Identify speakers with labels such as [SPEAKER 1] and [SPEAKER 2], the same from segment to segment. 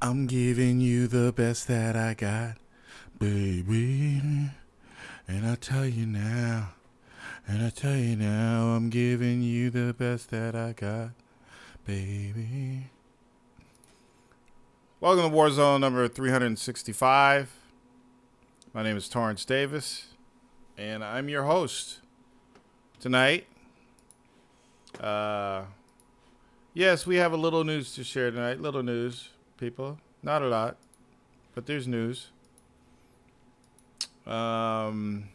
[SPEAKER 1] I'm giving you the best that I got, baby. And I tell you now, I'm giving you the best that I got, baby. Welcome to Warzone number 365. My name is Torrance Davis, and I'm your host tonight. Yes, we have a little news to share tonight. Little news, people. Not a lot, but there's news. Let's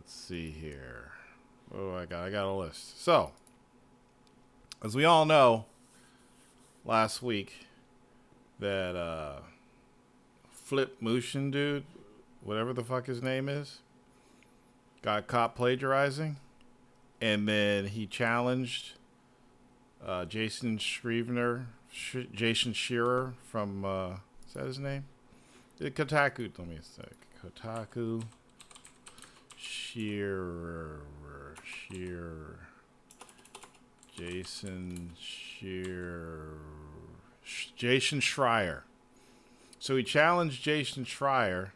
[SPEAKER 1] see here. Oh, I got a list. So, as we all know, last week that Filip Miucin dude, whatever the fuck his name is, got caught plagiarizing, and then he challenged Jason Shearer from is that his name? Kotaku. Let me say Kotaku. Shearer. Jason Schreier. So he challenged Jason Schreier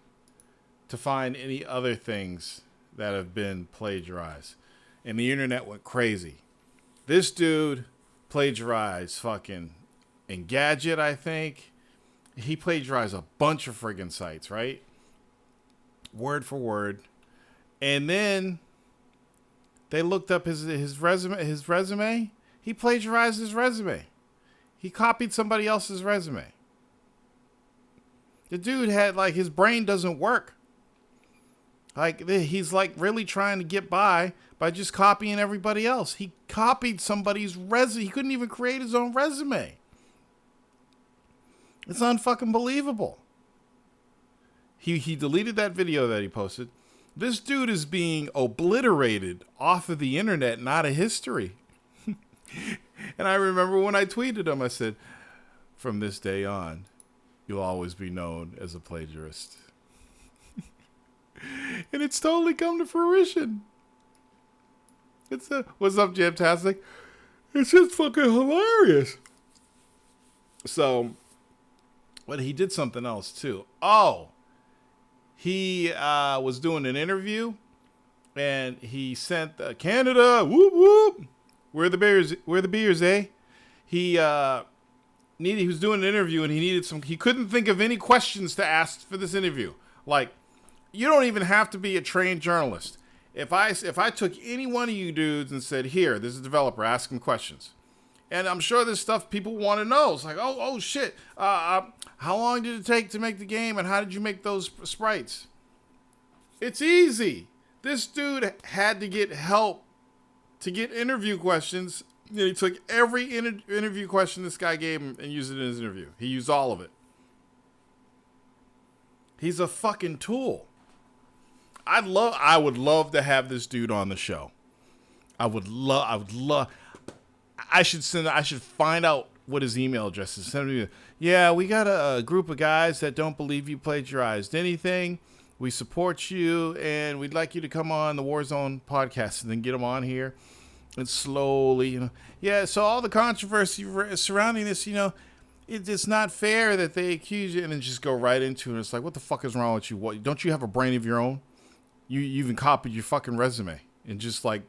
[SPEAKER 1] to find any other things that have been plagiarized. And the internet went crazy. This dude plagiarized fucking Engadget, I think. He plagiarized a bunch of friggin' sites, right? Word for word. And then they looked up his resume. He plagiarized his resume. He copied somebody else's resume. The dude had, like, his brain doesn't work. Like, he's, like, really trying to get by just copying everybody else. He copied somebody's resume. He couldn't even create his own resume. It's unfucking believable. He deleted that video that he posted. This dude is being obliterated off of the internet and out of history. And I remember when I tweeted him, I said, from this day on, you'll always be known as a plagiarist. And it's totally come to fruition. What's up, Jamtastic? It's just fucking hilarious. So, but he did something else too. Oh, he was doing an interview, and he sent Canada, whoop whoop. Where the beers, eh? He was doing an interview, and he couldn't think of any questions to ask for this interview. Like, you don't even have to be a trained journalist. If I took any one of you dudes and said, here, this is a developer, ask him questions. And I'm sure there's stuff people want to know. It's like, oh shit. How long did it take to make the game, and how did you make those sprites? It's easy. This dude had to get help to get interview questions. You know, he took every interview question this guy gave him and used it in his interview. He used all of it. He's a fucking tool. I would love to have this dude on the show. I should find out what his email address is. Send me, yeah, we got a group of guys that don't believe you plagiarized anything. We support you, and we'd like you to come on the Warzone podcast, and then get them on here, and slowly, yeah. So all the controversy surrounding this, it's not fair that they accuse you, and then just go right into it. And it's like, what the fuck is wrong with you? What, don't you have a brain of your own? You even copied your fucking resume and just like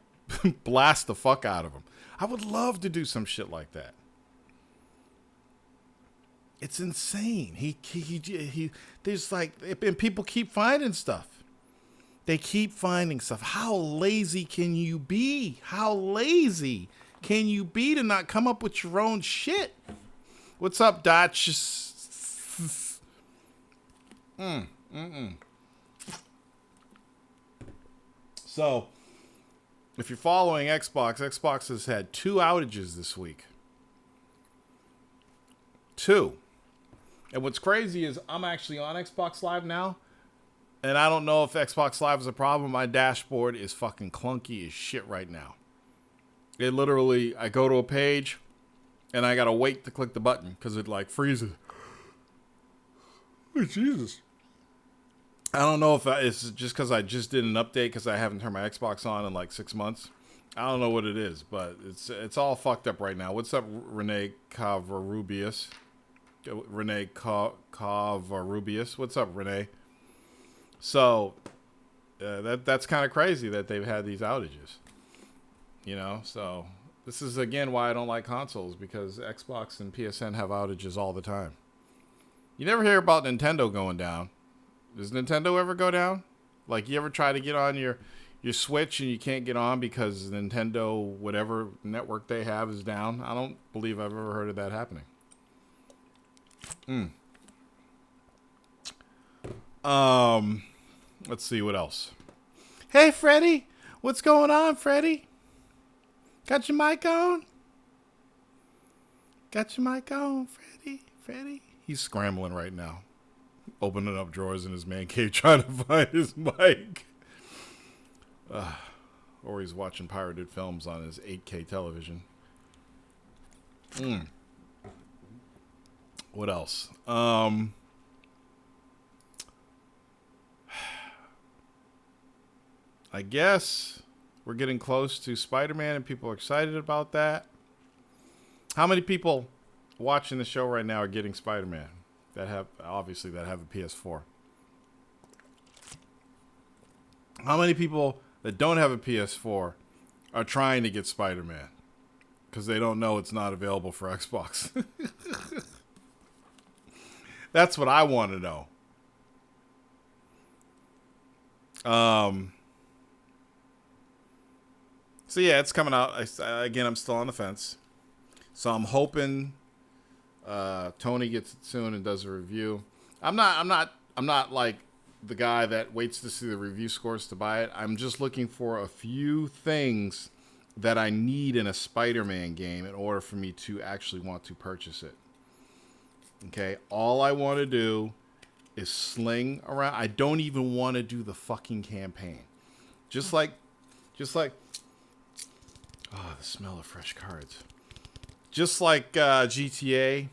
[SPEAKER 1] blast the fuck out of them. I would love to do some shit like that. It's insane. He there's like, and people keep finding stuff. They keep finding stuff. How lazy can you be? How lazy can you be to not come up with your own shit? What's up, Dutch? So, if you're following Xbox has had 2 outages this week. 2. And what's crazy is I'm actually on Xbox Live now, and I don't know if Xbox Live is a problem. My dashboard is fucking clunky as shit right now. It literally, I go to a page, and I gotta wait to click the button because it like freezes. Oh, Jesus. I don't know if it's just because I just did an update because I haven't turned my Xbox on in like 6 months. I don't know what it is, but it's all fucked up right now. What's up, Renee Cavarubius? Cavarubius. What's up, Renee? So that's kind of crazy that they've had these outages. You know, so this is again why I don't like consoles, because Xbox and PSN have outages all the time. You never hear about Nintendo going down. Does Nintendo ever go down? Like, you ever try to get on your Switch and you can't get on because Nintendo, whatever network they have, is down? I don't believe I've ever heard of that happening. Let's see what else. Hey, Freddie. What's going on, Freddie? Got your mic on? Got your mic on, Freddie? Freddie? He's scrambling right now. Opening up drawers in his man cave trying to find his mic. Or he's watching pirated films on his 8K television. What else? I guess we're getting close to Spider-Man and people are excited about that. How many people watching the show right now are getting Spider-Man that have a PS4? How many people that don't have a PS4 are trying to get Spider-Man because they don't know it's not available for Xbox? That's what I want to know. So yeah, it's coming out. Again, I'm still on the fence. So I'm hoping Tony gets it soon and does a review. I'm not like the guy that waits to see the review scores to buy it. I'm just looking for a few things that I need in a Spider-Man game in order for me to actually want to purchase it. Okay, all I want to do is sling around. I don't even want to do the fucking campaign. Just like, oh, the smell of fresh cards. Just like GTA,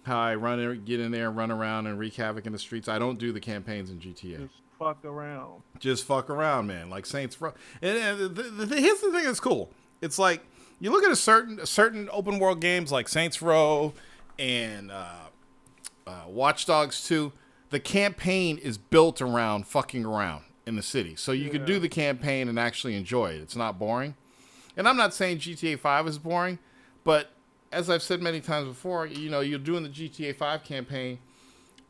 [SPEAKER 1] how I get in there, run around, and wreak havoc in the streets. I don't do the campaigns in GTA.
[SPEAKER 2] Just fuck around.
[SPEAKER 1] Just fuck around, man. Like Saints Row. And here's the thing that's cool. It's like, you look at a certain open world games like Saints Row and Watch Dogs 2. The campaign is built around fucking around in the city. So you can do the campaign and actually enjoy it. It's not boring. And I'm not saying GTA 5 is boring, but as I've said many times before, you know, you're doing the GTA 5 campaign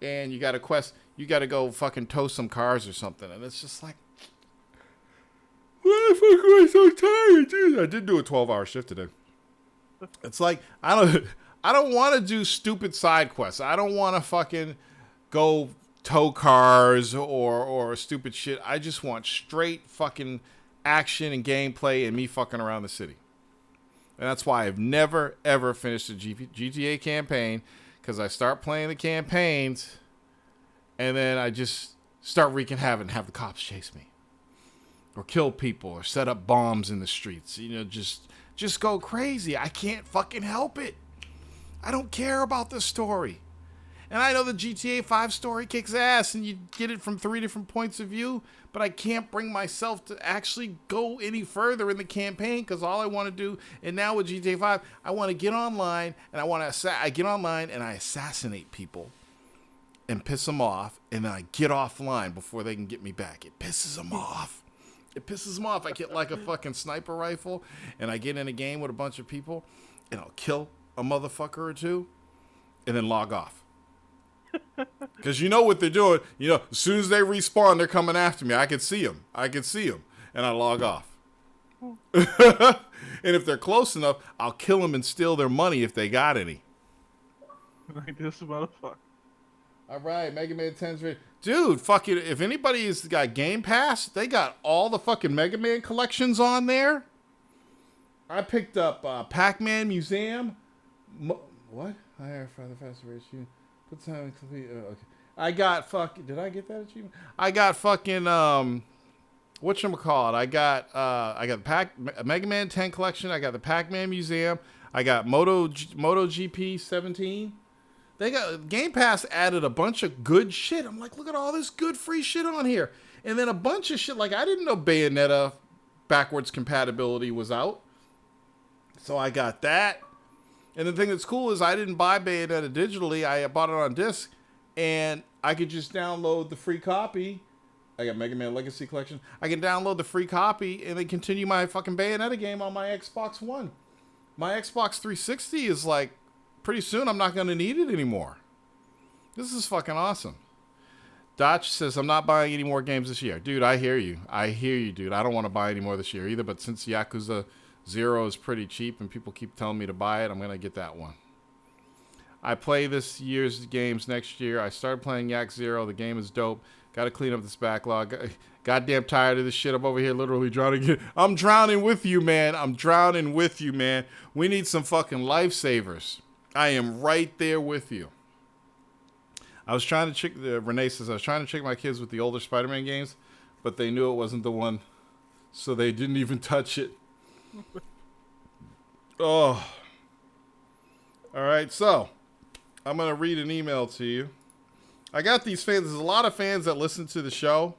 [SPEAKER 1] and you got a quest, you got to go fucking tow some cars or something. And it's just like, why the fuck am I so tired, dude? I did do a 12-hour shift today. It's like, I don't want to do stupid side quests. I don't want to fucking go tow cars or stupid shit. I just want straight fucking action and gameplay and me fucking around the city. And that's why I've never, ever finished a GTA campaign, because I start playing the campaigns and then I just start wreaking havoc and have the cops chase me. Or kill people or set up bombs in the streets. You know, just go crazy. I can't fucking help it. I don't care about the story. And I know the GTA 5 story kicks ass and you get it from 3 different points of view, but I can't bring myself to actually go any further in the campaign, because all I want to do, and now with GTA 5, I want to get online and I get online and I assassinate people and piss them off, and then I get offline before they can get me back. It pisses them off. It pisses them off. I get like a fucking sniper rifle and I get in a game with a bunch of people and I'll kill a motherfucker or two and then log off. Because you know what they're doing. You know, as soon as they respawn, they're coming after me. I can see them. And I log off. And if they're close enough, I'll kill them and steal their money if they got any.
[SPEAKER 2] Like this motherfucker.
[SPEAKER 1] All right, Mega Man 10's ready. Dude, fucking, if anybody's got Game Pass, they got all the fucking Mega Man collections on there. I picked up Pac-Man Museum. What? Higher, farther, faster, race, you. Put time complete. Okay. I got fucking. Did I get that achievement? I got fucking. Whatchamacallit? I got the Mega Man 10 collection. I got the Pac-Man Museum. I got MotoGP 17. They got Game Pass added a bunch of good shit. I'm like, look at all this good free shit on here. And then a bunch of shit like I didn't know Bayonetta backwards compatibility was out. So I got that. And the thing that's cool is I didn't buy Bayonetta digitally. I bought it on disc. And I could just download the free copy. I got Mega Man Legacy Collection. I can download the free copy and then continue my fucking Bayonetta game on my Xbox One. My Xbox 360 is like, pretty soon I'm not going to need it anymore. This is fucking awesome. Dotch says, I'm not buying any more games this year. Dude, I hear you. I hear you, dude. I don't want to buy any more this year either, but since Yakuza 0 is pretty cheap and people keep telling me to buy it, I'm going to get that one. I play this year's games next year. I started playing Yak 0. The game is dope. Got to clean up this backlog. Goddamn tired of this shit. I'm over here literally drowning. I'm drowning with you, man. I'm drowning with you, man. We need some fucking lifesavers. I am right there with you. I was trying to trick, Renee says, I was trying to trick my kids with the older Spider-Man games, but they knew it wasn't the one, so they didn't even touch it. Oh. All right, so I'm going to read an email to you. I got these fans. There's a lot of fans that listen to the show,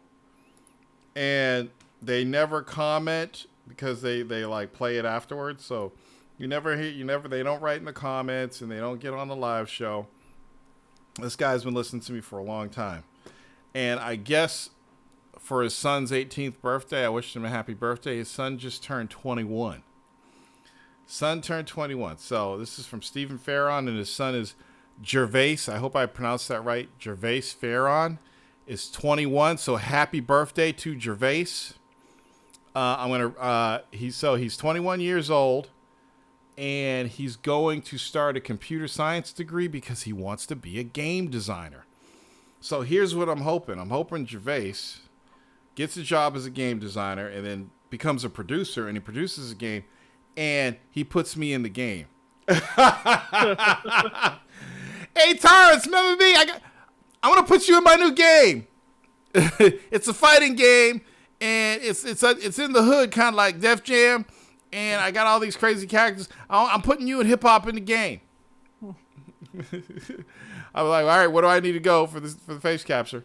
[SPEAKER 1] and they never comment because they like play it afterwards. So they don't write in the comments, and they don't get on the live show. This guy's been listening to me for a long time. And I guess for his son's 18th birthday, I wished him a happy birthday. His son just turned 21. Son turned 21. So this is from Stephen Farron, and his son is Gervaise. I hope I pronounced that right. Gervaise Farron is 21. So happy birthday to Gervaise. He's 21 years old. And he's going to start a computer science degree because he wants to be a game designer. So here's what I'm hoping. I'm hoping Gervais gets a job as a game designer and then becomes a producer, and he produces a game, and he puts me in the game. Hey, Terrence, remember me? I want to put you in my new game. It's a fighting game, and it's in the hood, kind of like Def Jam. And I got all these crazy characters. I'm putting you and hip hop in the game. I was like, all right, what do I need to go for the face capture?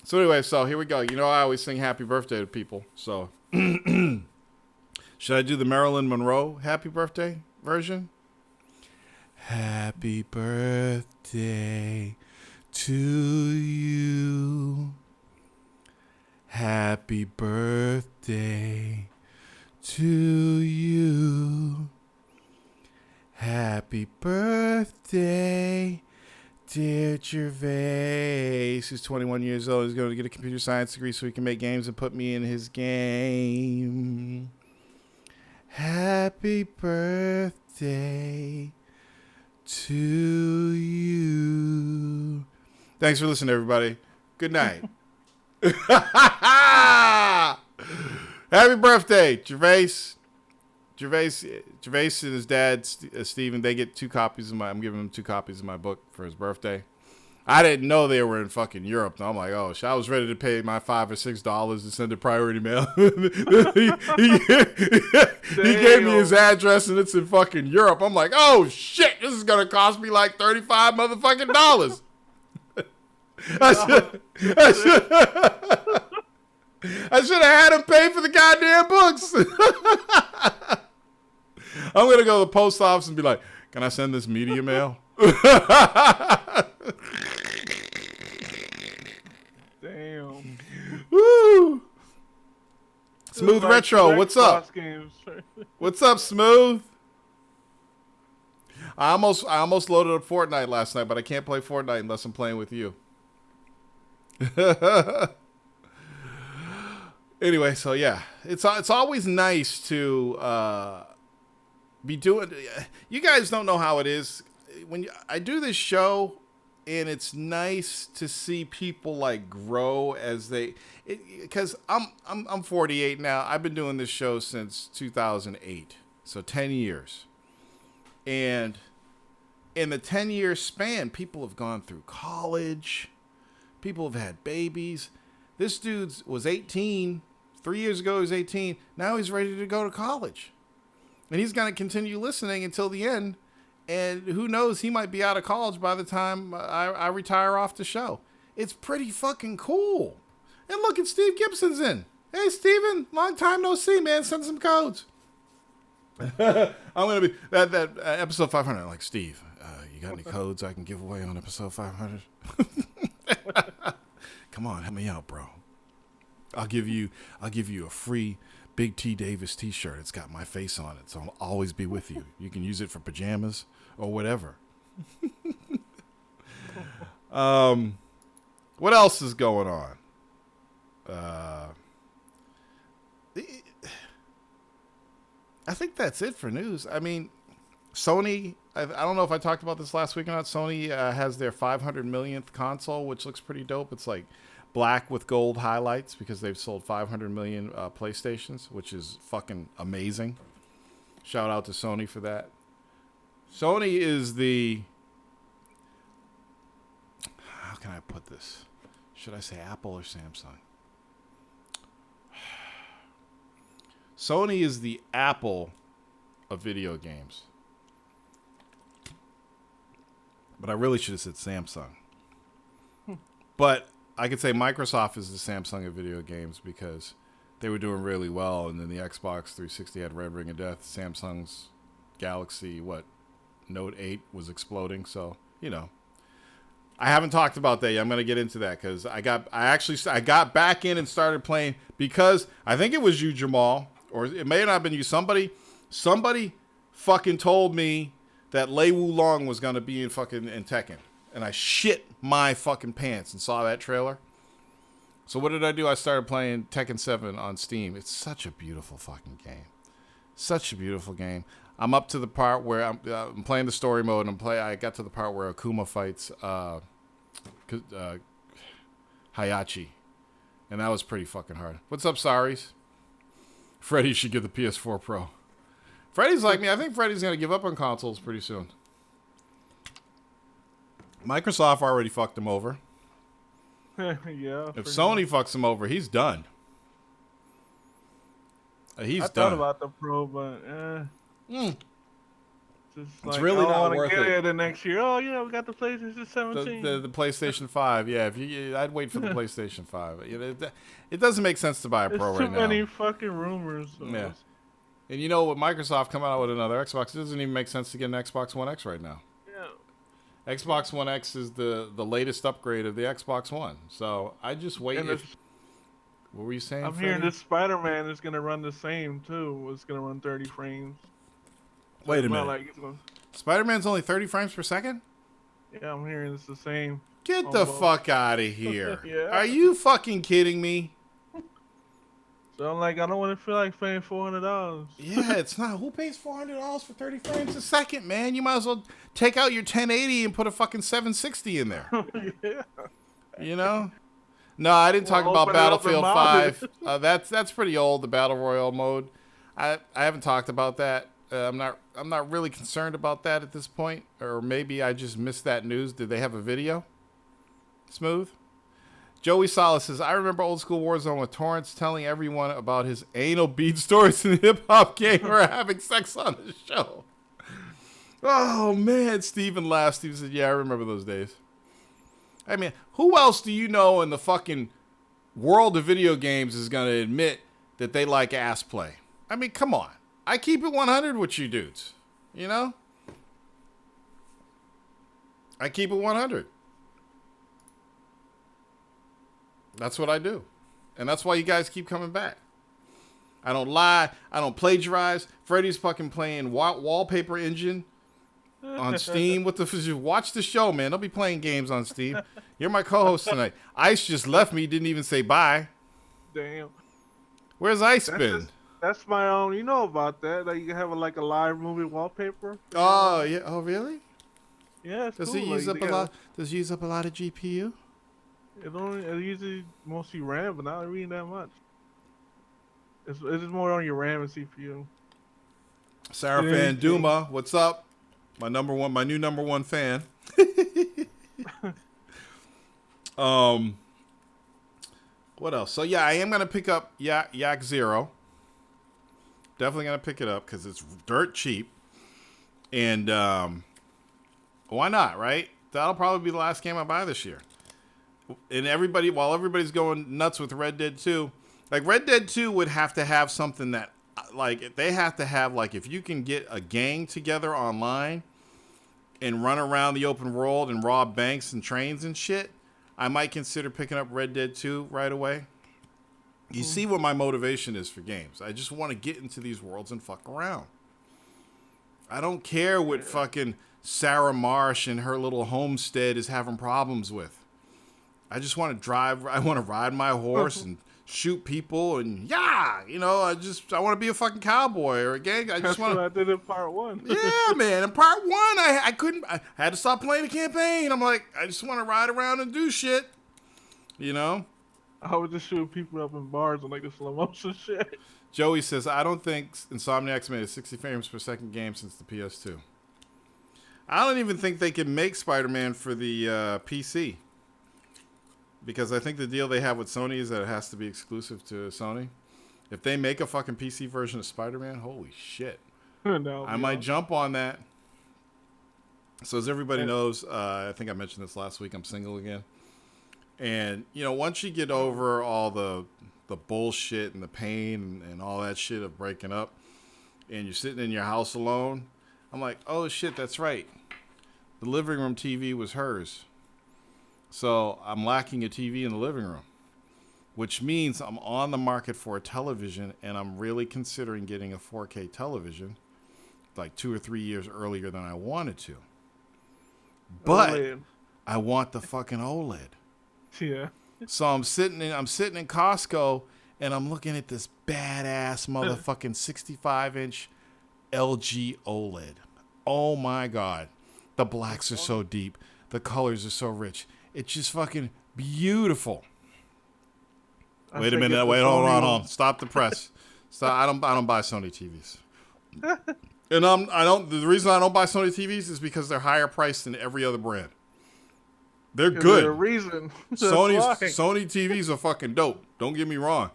[SPEAKER 1] So anyway, so here we go. You know, I always sing happy birthday to people. So should I do the Marilyn Monroe happy birthday version? Happy birthday to you. Happy birthday to you. Happy birthday, dear Gervais, who's 21 years old. He's going to get a computer science degree so he can make games and put me in his game. Happy birthday to you. Thanks for listening, everybody. Good night. Happy birthday, Gervais. Gervais and his dad, Stephen, they get 2 copies of I'm giving them 2 copies of my book for his birthday. I didn't know they were in fucking Europe. I'm like, oh, I was ready to pay my $5 or $6 to send a priority mail. he gave me his address, and it's in fucking Europe. I'm like, oh shit, this is gonna cost me like $35 motherfucking dollars. I should have had him pay for the goddamn books. I'm going to go to the post office and be like, can I send this media mail?
[SPEAKER 2] Damn.
[SPEAKER 1] Woo. Smooth Retro, what's up? What's up, Smooth? I almost loaded up Fortnite last night, but I can't play Fortnite unless I'm playing with you. Anyway, so yeah, it's always nice to be doing. You guys don't know how it is when I do this show, and it's nice to see people like grow as they. Because I'm 48 now. I've been doing this show since 2008, so 10 years, and in the 10-year span, people have gone through college, people have had babies. This dude was 18. 3 years ago, he was 18. Now he's ready to go to college. And he's going to continue listening until the end. And who knows, he might be out of college by the time I retire off the show. It's pretty fucking cool. And look at Steve Gibson's in. Hey, Steven, long time no see, man. Send some codes. I'm gonna be that episode 500. Like, Steve, you got any codes I can give away on episode 500? Come on, help me out, bro. I'll give you a free Big T Davis T-shirt. It's got my face on it, so I'll always be with you. You can use it for pajamas or whatever. What else is going on? I think that's it for news. I mean, Sony, I don't know if I talked about this last week or not. Sony has their 500 millionth console, which looks pretty dope. It's like black with gold highlights because they've sold 500 million PlayStations, which is fucking amazing. Shout out to Sony for that. Sony is the... How can I put this? Should I say Apple or Samsung? Sony is the Apple of video games. But I really should have said Samsung. But I could say Microsoft is the Samsung of video games because they were doing really well, and then the Xbox 360 had Red Ring of Death. Samsung's Galaxy, Note 8 was exploding. So, I haven't talked about that yet. I'm going to get into that because I got back in and started playing because I think it was you, Jamal, or it may not have been you. Somebody fucking told me that Lei Wulong was going to be in Tekken. And I shit my fucking pants and saw that trailer. So what did I do? I started playing Tekken 7 on Steam. It's such a beautiful fucking game. Such a beautiful game. I'm up to the part where I'm playing the story mode. And I got to the part where Akuma fights Hayachi. And that was pretty fucking hard. What's up, Saris? Freddy should get the PS4 Pro. Freddy's like me. I think Freddy's going to give up on consoles pretty soon. Microsoft already fucked him over.
[SPEAKER 2] Yeah.
[SPEAKER 1] If Sony fucks him over, he's done. He's done.
[SPEAKER 2] I thought about the Pro, but
[SPEAKER 1] it's really not worth
[SPEAKER 2] get
[SPEAKER 1] it.
[SPEAKER 2] The next year. Oh yeah, we got the PlayStation 17.
[SPEAKER 1] The PlayStation 5. Yeah, I'd wait for the PlayStation 5. It doesn't make sense to buy a Pro right now.
[SPEAKER 2] There's too many fucking rumors.
[SPEAKER 1] Yeah. And with Microsoft coming out with another Xbox, it doesn't even make sense to get an Xbox One X right now. Yeah. Xbox One X is the latest upgrade of the Xbox One. So I just wait. What were you saying?
[SPEAKER 2] I'm hearing this Spider-Man is going to run the same too. It's going to run 30 frames. So
[SPEAKER 1] wait a minute. Spider-Man's only 30 frames per second?
[SPEAKER 2] Yeah, I'm hearing it's the same.
[SPEAKER 1] Get the fuck out of here.
[SPEAKER 2] Yeah.
[SPEAKER 1] Are you fucking kidding me?
[SPEAKER 2] So I'm like, I don't want to feel like paying $400.
[SPEAKER 1] Yeah, it's not. Who pays $400 for 30 frames a second, man? You might as well take out your 1080 and put a fucking 760 in there.
[SPEAKER 2] Yeah.
[SPEAKER 1] No, I didn't talk about Battlefield 5. That's pretty old, the Battle Royale mode. I haven't talked about that. I'm not really concerned about that at this point. Or maybe I just missed that news. Did they have a video? Smooth? Joey Salas says, I remember old school Warzone with Torrance telling everyone about his anal bead stories in the hip-hop game or having sex on the show. Oh, man. Steven laughed. Steven said, yeah, I remember those days. I mean, who else do you know in the fucking world of video games is going to admit that they like ass play? I mean, come on. I keep it 100 with you dudes. I keep it 100. That's what I do. And that's why you guys keep coming back. I don't lie. I don't plagiarize. Freddy's fucking playing Wallpaper Engine on Steam. Watch the show, man. Don't be playing games on Steam. You're my co-host tonight. Ice just left me. Didn't even say bye.
[SPEAKER 2] Damn.
[SPEAKER 1] Where's Ice been?
[SPEAKER 2] That's my own. You know about that? Like you can have a live movie wallpaper.
[SPEAKER 1] Oh yeah. Oh really?
[SPEAKER 2] Yeah. It's
[SPEAKER 1] Does
[SPEAKER 2] cool.
[SPEAKER 1] it use up a lot? Does it use up a lot of GPU?
[SPEAKER 2] It usually mostly RAM, but not really that much. It's just more on your RAM and CPU.
[SPEAKER 1] Sarafan Duma, what's up? My new number one fan. What else? So yeah, I am gonna pick up Yak Zero. Definitely gonna pick it up because it's dirt cheap, and why not? Right? That'll probably be the last game I buy this year. And while everybody's going nuts with Red Dead 2, Like Red Dead 2 would have to have something that, like, they have to have, like, if you can get a gang together online and run around the open world and rob banks and trains and shit, I might consider picking up Red Dead 2 right away. You see what my motivation is for games. I just want to get into these worlds and fuck around. I don't care what fucking Sarah Marsh and her little homestead is having problems with. I just want to drive. I want to ride my horse and shoot people and I want to be a fucking cowboy or a gang. I just want to.
[SPEAKER 2] That's what I did in part 1.
[SPEAKER 1] Yeah, man. In part 1, I couldn't. I had to stop playing the campaign. I'm like, I just want to ride around and do shit. You know.
[SPEAKER 2] I would just shoot people up in bars and like the slow motion shit.
[SPEAKER 1] Joey says, I don't think Insomniac's made a 60 frames per second game since the PS2. I don't even think they can make Spider-Man for the PC. Because I think the deal they have with Sony is that it has to be exclusive to Sony. If they make a fucking PC version of Spider-Man, holy shit. I might jump on that. So as everybody knows, I think I mentioned this last week, I'm single again. And, once you get over all the bullshit and the pain and all that shit of breaking up, and you're sitting in your house alone, I'm like, oh shit, that's right. The living room TV was hers. So I'm lacking a TV in the living room, which means I'm on the market for a television, and I'm really considering getting a 4K television like 2 or 3 years earlier than I wanted to. But OLED. I want the fucking OLED.
[SPEAKER 2] Yeah.
[SPEAKER 1] So I'm sitting in Costco, and I'm looking at this badass motherfucking 65-inch LG OLED. Oh my god. The blacks are so deep. The colors are so rich. It's just fucking beautiful. Wait a minute. Wait, hold on. Stop the press. Stop. I don't buy Sony TVs. And the reason I don't buy Sony TVs is because they're higher priced than every other brand. They're good.
[SPEAKER 2] There's a reason.
[SPEAKER 1] Sony TVs are fucking dope. Don't get me wrong.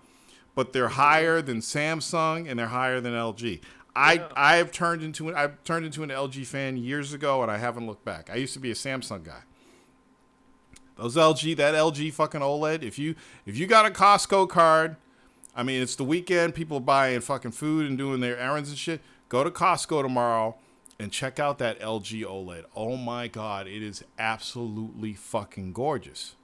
[SPEAKER 1] But they're higher than Samsung and they're higher than LG. I've turned into an LG fan years ago, and I haven't looked back. I used to be a Samsung guy. That LG fucking OLED. If you got a Costco card, I mean, it's the weekend, people are buying fucking food and doing their errands and shit. Go to Costco tomorrow and check out that LG OLED. Oh my god, it is absolutely fucking gorgeous.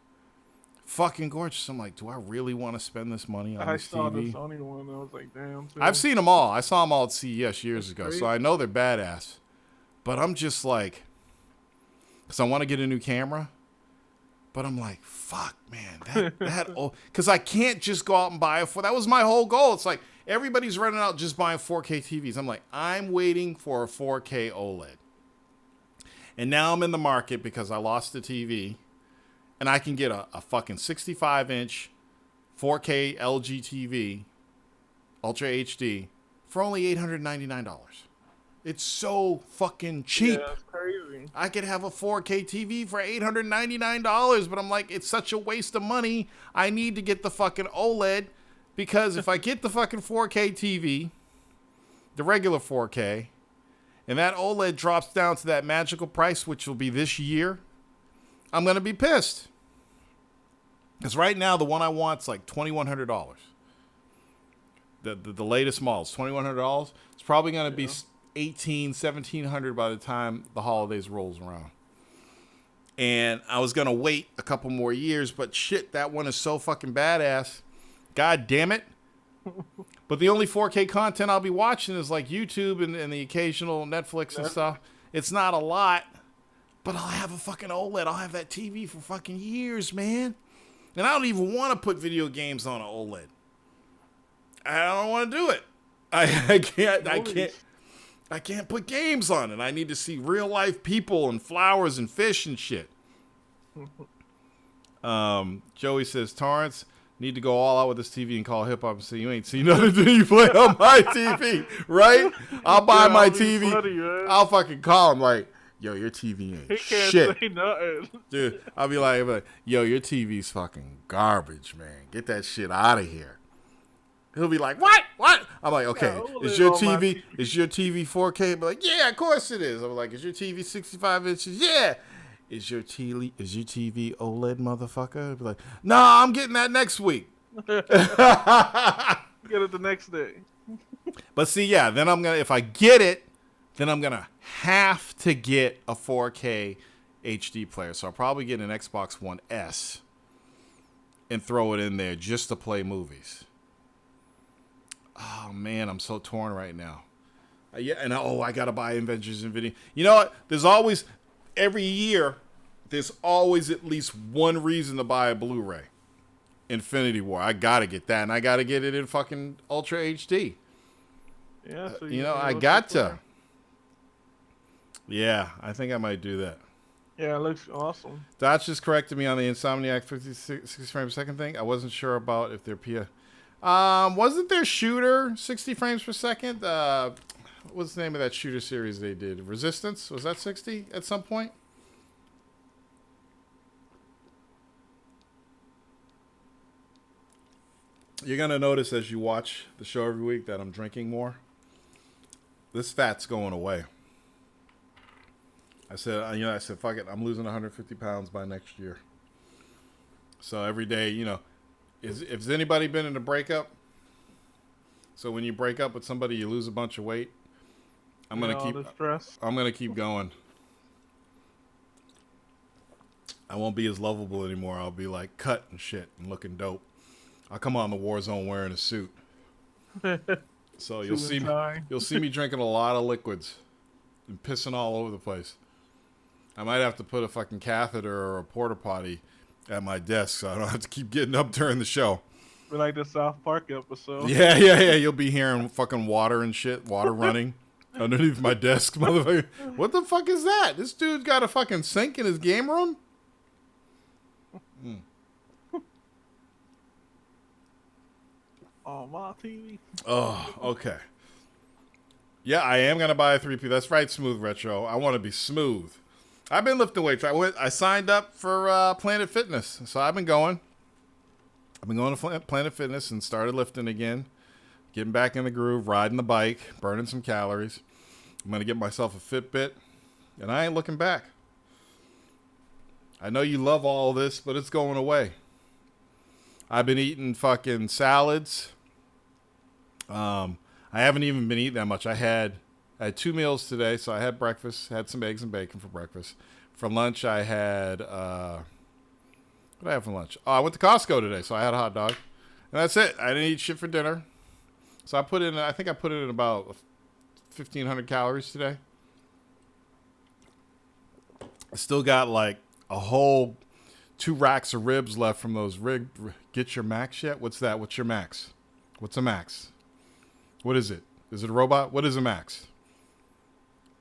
[SPEAKER 1] Fucking gorgeous. I'm like, do I really want to spend this money on this TV?
[SPEAKER 2] I saw the Sony one. I was like, damn. Too.
[SPEAKER 1] I've seen them all. I saw them all at CES years ago, so I know they're badass. But I'm just like, because I want to get a new camera. But I'm like, fuck, man, because I can't just go out and buy that was my whole goal. It's like everybody's running out just buying 4K TVs. I'm like, I'm waiting for a 4K OLED. And now I'm in the market because I lost the TV. And I can get a fucking 65-inch 4K LG TV, Ultra HD, for only $899. It's so fucking cheap.
[SPEAKER 2] Yeah, that's crazy.
[SPEAKER 1] I could have a 4K TV for $899, but I'm like, it's such a waste of money. I need to get the fucking OLED, because if I get the fucking 4K TV, the regular 4K, and that OLED drops down to that magical price, which will be this year, I'm going to be pissed. Because right now, the one I want is like $2,100. The latest model is $2,100. It's probably going to be $1,700 by the time the holidays rolls around. And I was going to wait a couple more years, but shit, that one is so fucking badass. God damn it. But the only 4K content I'll be watching is like YouTube and the occasional Netflix and stuff. It's not a lot, but I'll have a fucking OLED. I'll have that TV for fucking years, man. And I don't even want to put video games on an OLED. I don't want to do it. I can't put games on it. I need to see real life people and flowers and fish and shit. Joey says, Torrance, need to go all out with this TV and call hip hop and say you ain't seen nothing till you play on my TV, right? I'll buy my TV. Funny, I'll fucking call him like, yo, your TV ain't shit.
[SPEAKER 2] Say nothing.
[SPEAKER 1] Dude, I'll be like, yo, your TV's fucking garbage, man. Get that shit out of here. He'll be like, what? I'm like, okay, is your TV 4K? I'll be like, yeah, of course it is. I'm like, is your TV 65 inches? Yeah. Is your TV OLED, motherfucker? I'll be like, nah, I'm getting that next week.
[SPEAKER 2] Get it the next day.
[SPEAKER 1] But see, yeah, then if I get it, then I'm gonna have to get a 4K HD player. So I'll probably get an Xbox One S and throw it in there just to play movies. Oh man, I'm so torn right now. Yeah, and I gotta buy Avengers Infinity. You know what? There's always every year. There's always at least one reason to buy a Blu-ray. Infinity War. I gotta get that, and I gotta get it in fucking Ultra HD.
[SPEAKER 2] Yeah, so
[SPEAKER 1] I got to. Yeah, I think I might do that.
[SPEAKER 2] Yeah, it looks awesome.
[SPEAKER 1] Dodge just corrected me on the Insomniac 60 frames per second thing. I wasn't sure about if they're wasn't their shooter 60 frames per second? What's the name of that shooter series they did? Resistance? Was that 60 at some point? You're going to notice as you watch the show every week that I'm drinking more. This fat's going away. I said, fuck it. I'm losing 150 pounds by next year. So every day, has anybody been in a breakup? So when you break up with somebody, you lose a bunch of weight. I'm gonna keep going. I won't be as lovable anymore. I'll be like cut and shit and looking dope. I'll come on the war zone wearing a suit. So you'll see me drinking a lot of liquids and pissing all over the place. I might have to put a fucking catheter or a porta potty at my desk so I don't have to keep getting up during the show.
[SPEAKER 2] We're like the South Park episode.
[SPEAKER 1] Yeah. You'll be hearing fucking water and shit, water running underneath my desk, motherfucker. What the fuck is that? This dude's got a fucking sink in his game room?
[SPEAKER 2] On my TV.
[SPEAKER 1] Oh, okay. Yeah, I am gonna buy a 3P. That's right, Smooth Retro. I want to be smooth. I've been lifting weights. I signed up for Planet Fitness, so I've been going. I've been going to Planet Fitness and started lifting again, getting back in the groove, riding the bike, burning some calories. I'm gonna get myself a Fitbit, and I ain't looking back. I know you love all this, but it's going away. I've been eating fucking salads. I haven't even been eating that much. I had 2 meals today, so I had breakfast, had some eggs and bacon for breakfast. For lunch, I had, what did I have for lunch? Oh, I went to Costco today, so I had a hot dog. And that's it. I didn't eat shit for dinner. So I think I put in about 1,500 calories today. I still got like a whole 2 racks of ribs left from those Get your max yet? What's that? What's your max? What's a max? What is it? Is it a robot? What is a max?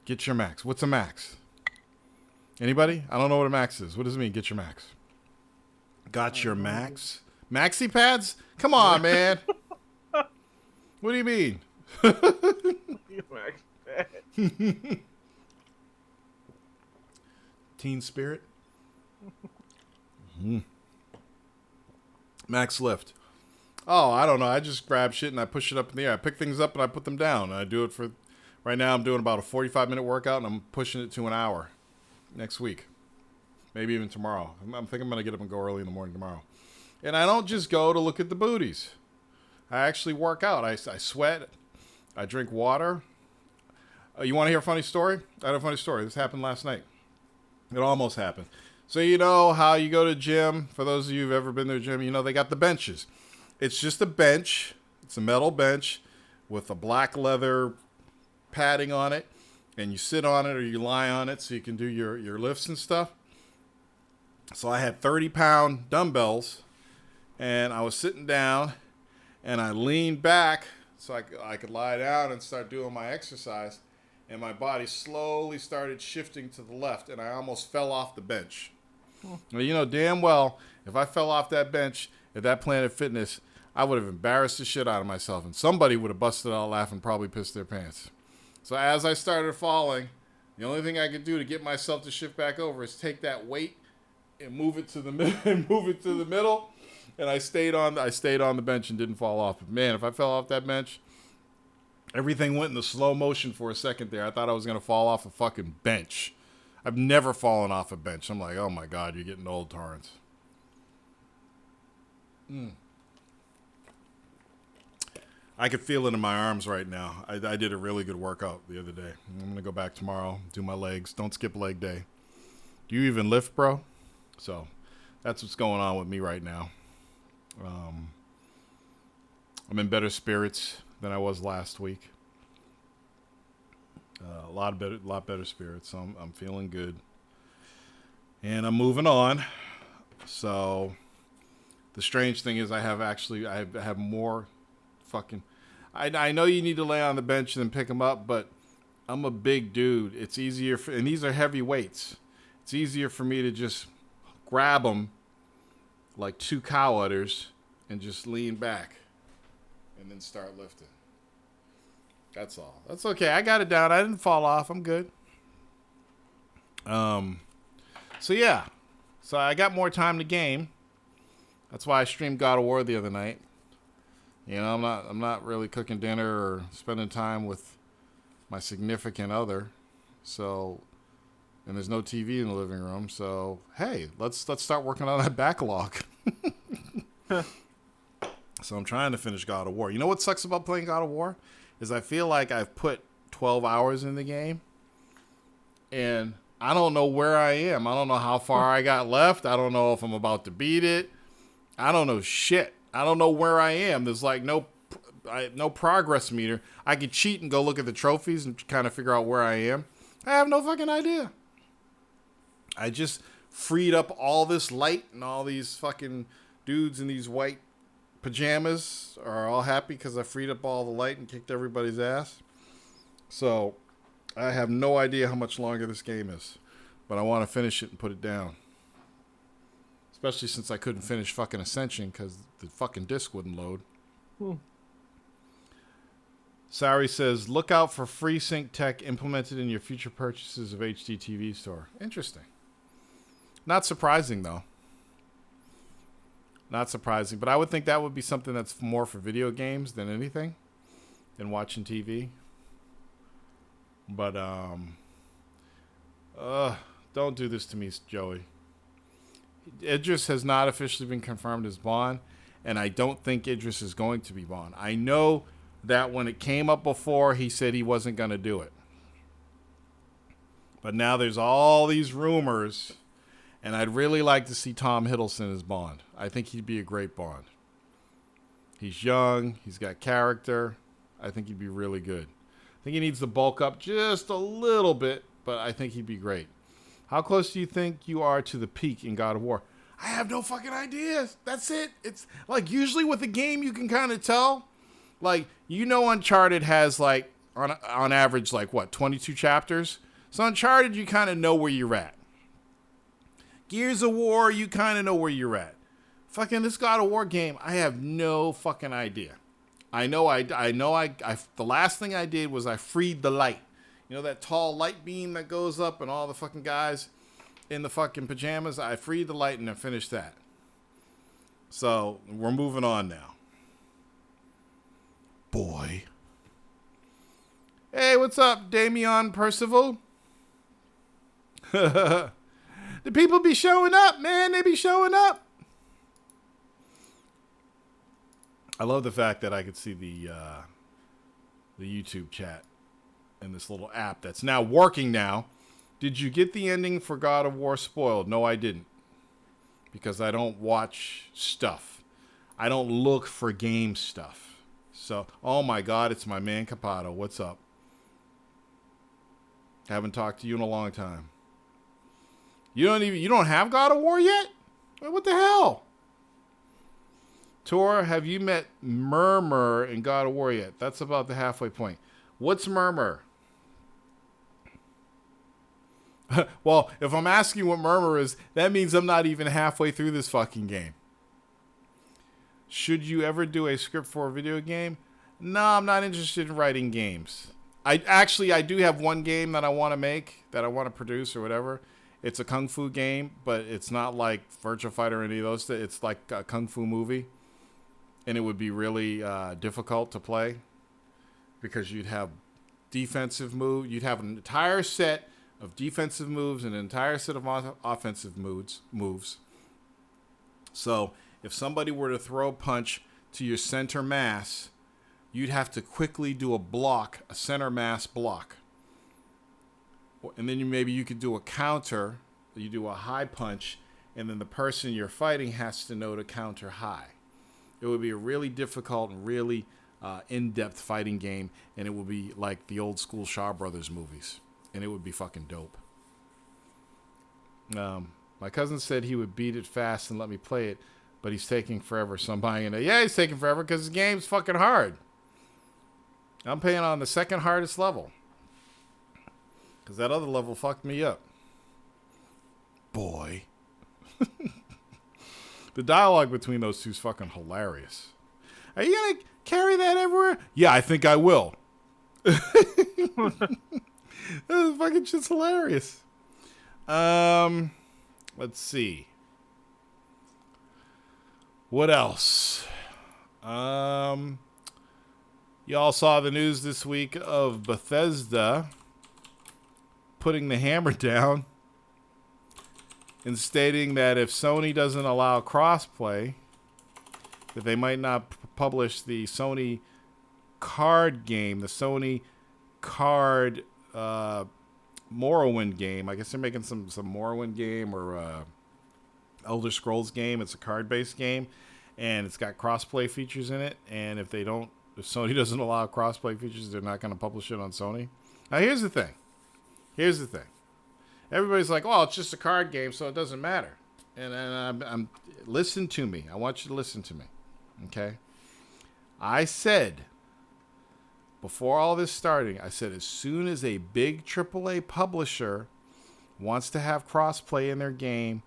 [SPEAKER 1] Get your max. What's a max? Anybody? I don't know what a max is. What does it mean, get your max? Got your max? Maxi pads? Come on, man. What do you mean?
[SPEAKER 2] Max pad.
[SPEAKER 1] Teen Spirit? Max lift. Oh, I don't know. I just grab shit and I push it up in the air. I pick things up and I put them down. And I do it for... Right now I'm doing about a 45-minute workout and I'm pushing it to an hour next week. Maybe even tomorrow. I'm thinking I'm going to get up and go early in the morning tomorrow. And I don't just go to look at the booties. I actually work out. I sweat. I drink water. You want to hear a funny story? I had a funny story. This happened last night. It almost happened. So you know how you go to gym, for those of you who've ever been to a gym, you know they got the benches. It's just a bench. It's a metal bench with a black leather padding on it. And you sit on it or you lie on it so you can do your lifts and stuff. So I had 30-pound dumbbells. And I was sitting down and I leaned back so I could lie down and start doing my exercise. And my body slowly started shifting to the left. And I almost fell off the bench. Well, you know damn well, if I fell off that bench at that Planet Fitness, I would have embarrassed the shit out of myself. And somebody would have busted out laughing, probably pissed their pants. So as I started falling, the only thing I could do to get myself to shift back over is take that weight and move it to the middle. And I stayed on the bench and didn't fall off. But man, if I fell off that bench, everything went into slow motion for a second there. I thought I was going to fall off a fucking bench. I've never fallen off a bench. I'm like, oh my God, you're getting old, Torrance. I could feel it in my arms right now. I did a really good workout the other day. I'm going to go back tomorrow, do my legs. Don't skip leg day. Do you even lift, bro? So that's what's going on with me right now. I'm in better spirits than I was last week. A lot better spirits. So I'm feeling good. And I'm moving on. So the strange thing is I have more fucking... I know you need to lay on the bench and then pick them up, but I'm a big dude. It's easier and these are heavy weights. It's easier for me to just grab them like 2 cow udders and just lean back and then start lifting. That's all. That's okay. I got it down. I didn't fall off. I'm good. So yeah. So I got more time to game. That's why I streamed God of War the other night. You know, I'm not really cooking dinner or spending time with my significant other. So, and there's no TV in the living room. So, hey, let's start working on that backlog. So I'm trying to finish God of War. You know what sucks about playing God of War? Is I feel like I've put 12 hours in the game. And I don't know where I am. I don't know how far I got left. I don't know if I'm about to beat it. I don't know shit. I don't know where I am. There's like no progress meter. I could cheat and go look at the trophies and kind of figure out where I am. I have no fucking idea. I just freed up all this light, and all these fucking dudes in these white pajamas are all happy because I freed up all the light and kicked everybody's ass. So I have no idea how much longer this game is, but I want to finish it and put it down. Especially since I couldn't finish fucking Ascension because the fucking disc wouldn't load. Sari says, look out for FreeSync tech implemented in your future purchases of HD TV Store. Interesting. Not surprising, though. Not surprising. But I would think that would be something that's more for video games than anything. Than watching TV. But, don't do this to me, Joey. Idris has not officially been confirmed as Bond, and I don't think Idris is going to be Bond. I know that when it came up before, he said he wasn't going to do it. But now there's all these rumors, and I'd really like to see Tom Hiddleston as Bond. I think he'd be a great Bond. He's young. He's got character. I think he'd be really good. I think he needs to bulk up just a little bit, but I think he'd be great. How close do you think you are to the peak in God of War? I have no fucking ideas. That's it. It's like usually with a game you can kind of tell. Like, you know, Uncharted has like on average like what, 22 chapters? So Uncharted you kind of know where you're at. Gears of War, you kind of know where you're at. Fucking this God of War game, I have no fucking idea. I know the last thing I did was I freed the light. You know that tall light beam that goes up and all the fucking guys in the fucking pajamas? I freed the light and I finished that. So, we're moving on now. Boy. Hey, what's up, Damian Percival? The people be showing up, man. They be showing up. I love the fact that I could see the YouTube chat in this little app that's now working now. Did you get the ending for God of War spoiled? No, I didn't. Because I don't watch stuff. I don't look for game stuff. So, oh my God, it's my man Capato. What's up? Haven't talked to you in a long time. You don't have God of War yet? What the hell? Tor, have you met Murmur in God of War yet? That's about the halfway point. What's Murmur? Well, if I'm asking what Murmur is, that means I'm not even halfway through this fucking game. Should you ever do a script for a video game? No, I'm not interested in writing games. I do have one game that I want to make, that I want to produce or whatever. It's a kung fu game, but it's not like Virtua Fighter or any of those. It's like a kung fu movie. And it would be really difficult to play because you'd have defensive move. You'd have an entire set of defensive moves and an entire set of offensive moves. So if somebody were to throw a punch to your center mass, you'd have to quickly do a block, a center mass block. And then maybe you could do a counter. You do a high punch, and then the person you're fighting has to know to counter high. It would be a really difficult and really in-depth fighting game, and it would be like the old school Shaw Brothers movies, and it would be fucking dope. My cousin said he would beat it fast and let me play it, but he's taking forever, so I'm buying it. Yeah, he's taking forever because the game's fucking hard. I'm playing on the second hardest level because that other level fucked me up. Boy. The dialogue between those two is fucking hilarious. Are you going to carry that everywhere? Yeah, I think I will. This fucking shit's hilarious. Let's see. What else? Y'all saw the news this week of Bethesda putting the hammer down and stating that if Sony doesn't allow crossplay, that they might not publish the Sony card game, the Sony card Morrowind game. I guess they're making some Morrowind game or Elder Scrolls game. It's a card-based game, and it's got crossplay features in it. And if Sony doesn't allow crossplay features, they're not going to publish it on Sony. Now, here's the thing. Everybody's like, "Oh, it's just a card game, so it doesn't matter." And I'm listen to me. I want you to listen to me, okay? I said before all this starting, I said as soon as a big AAA publisher wants to have crossplay in their game,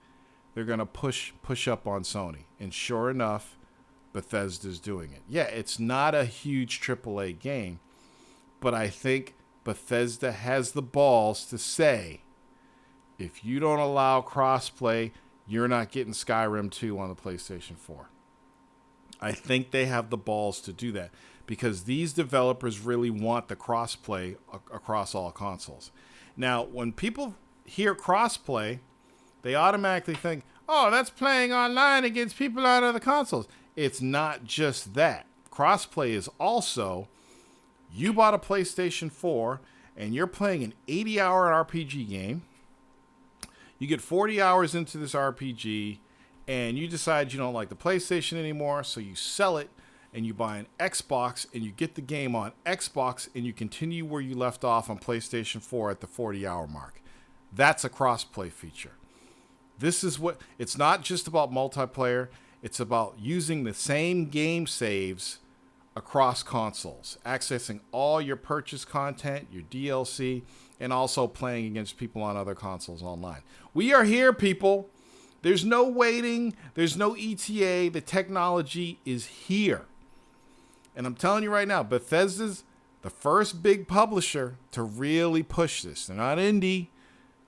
[SPEAKER 1] they're gonna push up on Sony. And sure enough, Bethesda's doing it. Yeah, it's not a huge AAA game, but I think Bethesda has the balls to say, if you don't allow crossplay, you're not getting Skyrim 2 on the PlayStation 4. I think they have the balls to do that because these developers really want the crossplay across all consoles. Now, when people hear crossplay, they automatically think, oh, that's playing online against people on other consoles. It's not just that. Crossplay is also, you bought a PlayStation 4 and you're playing an 80-hour RPG game. You get 40 hours into this RPG, and you decide you don't like the PlayStation anymore, so you sell it, and you buy an Xbox, and you get the game on Xbox, and you continue where you left off on PlayStation 4 at the 40-hour mark. That's a crossplay feature. This is what, it's not just about multiplayer, it's about using the same game saves across consoles, accessing all your purchase content, your DLC, and also playing against people on other consoles online. We are here, people. There's no waiting. There's no ETA. The technology is here. And I'm telling you right now, Bethesda's the first big publisher to really push this. They're not indie.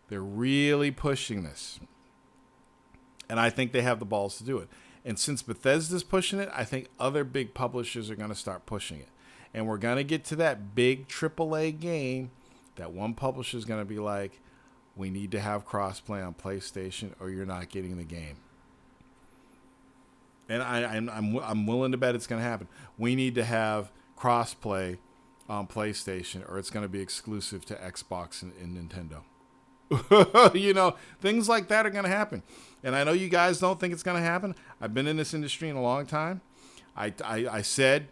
[SPEAKER 1] They're really pushing this. And I think they have the balls to do it. And since Bethesda's pushing it, I think other big publishers are going to start pushing it. And we're going to get to that big AAA game that one publisher is going to be like, we need to have crossplay on PlayStation or you're not getting the game. And I'm willing to bet it's going to happen. We need to have crossplay on PlayStation or it's going to be exclusive to Xbox and Nintendo. You know, things like that are going to happen. And I know you guys don't think it's going to happen. I've been in this industry in a long time. I said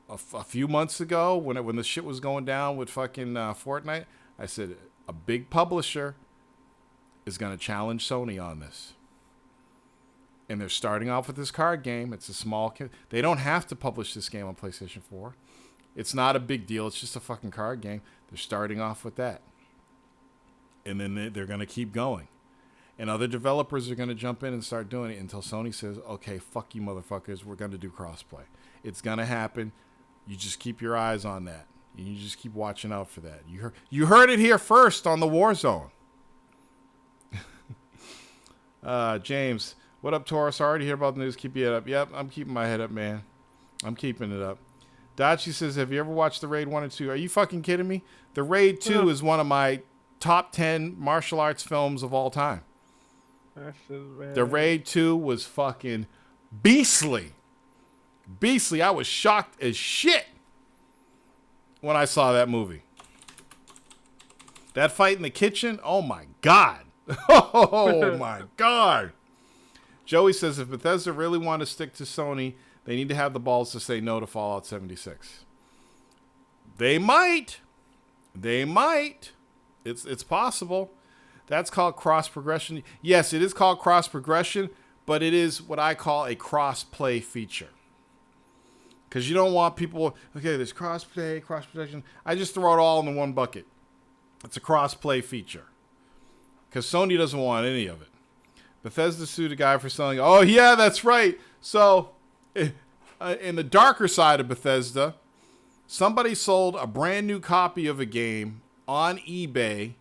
[SPEAKER 1] a few months ago when the shit was going down with fucking Fortnite, I said a big publisher is going to challenge Sony on this. And they're starting off with this card game. It's a small... They don't have to publish this game on PlayStation 4. It's not a big deal. It's just a fucking card game. They're starting off with that. And then they're going to keep going. And other developers are going to jump in and start doing it until Sony says, okay, fuck you motherfuckers, we're going to do crossplay. It's going to happen. You just keep your eyes on that. You just keep watching out for that. You heard it here first on the Warzone. James, what up, Taurus? Sorry to hear about the news. Keep your head up. Yep, I'm keeping my head up, man. I'm keeping it up. Dachi says, have you ever watched The Raid 1 and 2? Are you fucking kidding me? The Raid 2 is one of my top 10 martial arts films of all time. The Raid 2 was fucking beastly. Beastly. I was shocked as shit when I saw that movie. That fight in the kitchen, oh my God. Oh my God. Joey says if Bethesda really want to stick to Sony, they need to have the balls to say no to Fallout 76. They might. They might. It's possible. That's called cross progression. Yes, it is called cross progression, but it is what I call a cross play feature. Because you don't want people, okay, there's cross play, cross progression. I just throw it all in the one bucket. It's a cross play feature. Because Sony doesn't want any of it. Bethesda sued a guy for selling. Oh, yeah, that's right. So, in the darker side of Bethesda, somebody sold a brand new copy of a game on eBay,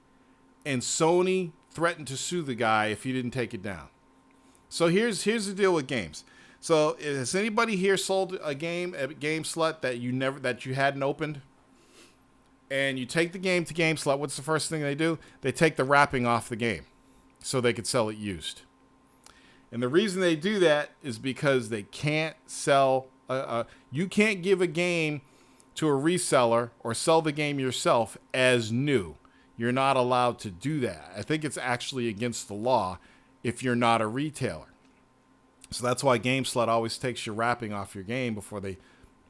[SPEAKER 1] and Sony threatened to sue the guy if he didn't take it down. So here's the deal with games. So has anybody here sold a game at GameSlut that you hadn't opened? And you take the game to GameSlut. What's the first thing they do? They take the wrapping off the game so they could sell it used. And the reason they do that is because they can't sell. You can't give a game to a reseller or sell the game yourself as new. You're not allowed to do that. I think it's actually against the law if you're not a retailer. So that's why GameSlut always takes your wrapping off your game before they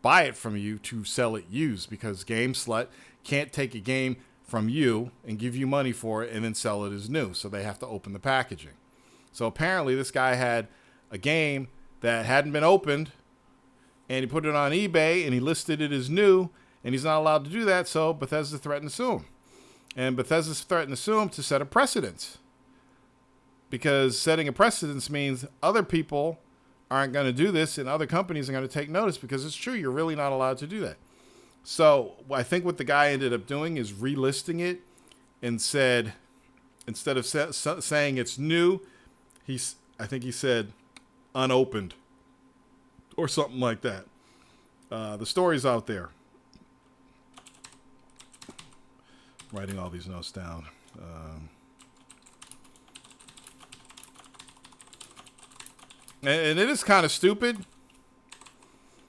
[SPEAKER 1] buy it from you to sell it used, because GameSlut can't take a game from you and give you money for it and then sell it as new. So they have to open the packaging. So apparently this guy had a game that hadn't been opened, and he put it on eBay and he listed it as new, and he's not allowed to do that. So Bethesda threatened to sue him. And Bethesda's threatened to sue him to set a precedence. Because setting a precedence means other people aren't going to do this and other companies are going to take notice, because it's true. You're really not allowed to do that. So I think what the guy ended up doing is relisting it and said, instead of saying it's new, I think he said unopened or something like that. The story's out there. Writing all these notes down. And it is kind of stupid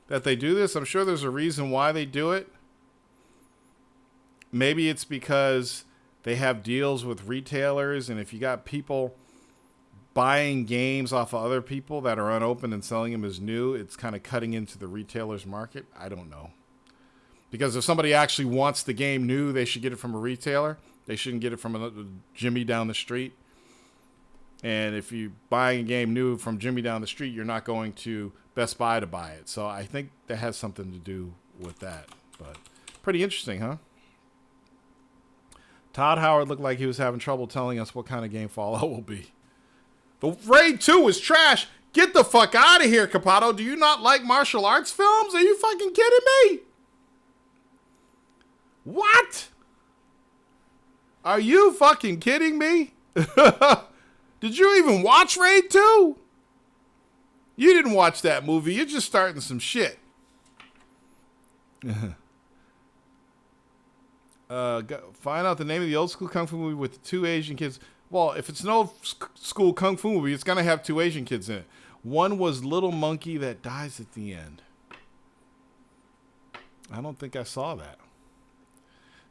[SPEAKER 1] that they do this. I'm sure there's a reason why they do it. Maybe it's because they have deals with retailers, and if you got people buying games off of other people that are unopened and selling them as new, it's kind of cutting into the retailer's market. I don't know. Because if somebody actually wants the game new, they should get it from a retailer. They shouldn't get it from a Jimmy down the street. And if you're buying a game new from Jimmy down the street, you're not going to Best Buy to buy it. So I think that has something to do with that. But pretty interesting, huh? Todd Howard looked like he was having trouble telling us what kind of game Fallout will be. The Raid 2 is trash. Get the fuck out of here, Capato. Do you not like martial arts films? Are you fucking kidding me? What? Are you fucking kidding me? Did you even watch Raid 2? You didn't watch that movie. You're just starting some shit. Find out the name of the old school kung fu movie with the two Asian kids. Well, if it's an old school kung fu movie, it's going to have two Asian kids in it. One was Little Monkey that dies at the end. I don't think I saw that.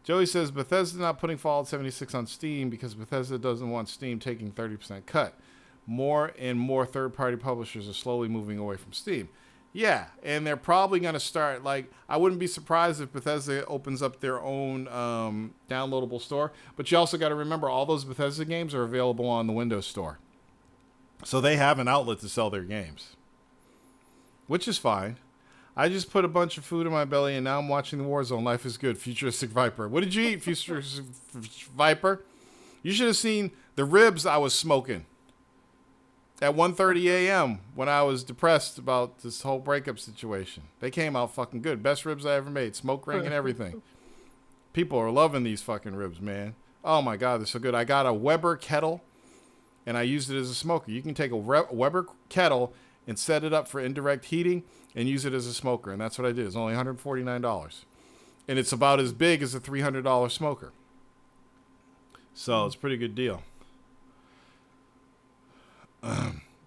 [SPEAKER 1] Joey says Bethesda not putting Fallout 76 on Steam because Bethesda doesn't want Steam taking 30% cut. More and more third-party publishers are slowly moving away from Steam. Yeah, and they're probably going to start, like, I wouldn't be surprised if Bethesda opens up their own downloadable store. But you also got to remember, all those Bethesda games are available on the Windows Store. So they have an outlet to sell their games, which is fine. I just put a bunch of food in my belly, and now I'm watching the Warzone. Life is good. Futuristic Viper. What did you eat, Futuristic Viper? You should have seen the ribs I was smoking at 1:30 a.m. when I was depressed about this whole breakup situation. They came out fucking good. Best ribs I ever made. Smoke ring and everything. People are loving these fucking ribs, man. Oh, my God. They're so good. I got a Weber kettle, and I used it as a smoker. You can take a Weber kettle and set it up for indirect heating and use it as a smoker. And that's what I did. It's only $149. And it's about as big as a $300 smoker. So it's a pretty good deal.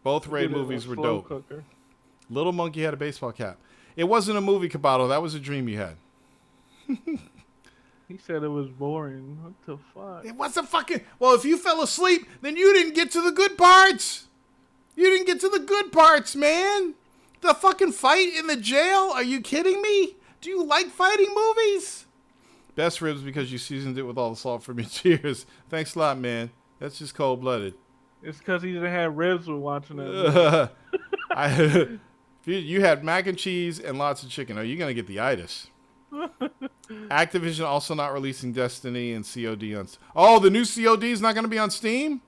[SPEAKER 1] Both Raid movies were dope. Cooker. Little Monkey had a baseball cap. It wasn't a movie, Cabato. That was a dream you had.
[SPEAKER 2] He said it was boring. What the fuck?
[SPEAKER 1] It wasn't fucking. Well, if you fell asleep, then you didn't get to the good parts. You didn't get to the good parts, man. The fucking fight in the jail? Are you kidding me? Do you like fighting movies? Best ribs because you seasoned it with all the salt from your tears. Thanks a lot, man. That's just cold-blooded.
[SPEAKER 2] It's because he didn't have ribs when watching that.
[SPEAKER 1] You had mac and cheese and lots of chicken. Are you going to get the itis? Activision also not releasing Destiny and COD on... Oh, the new COD is not going to be on Steam?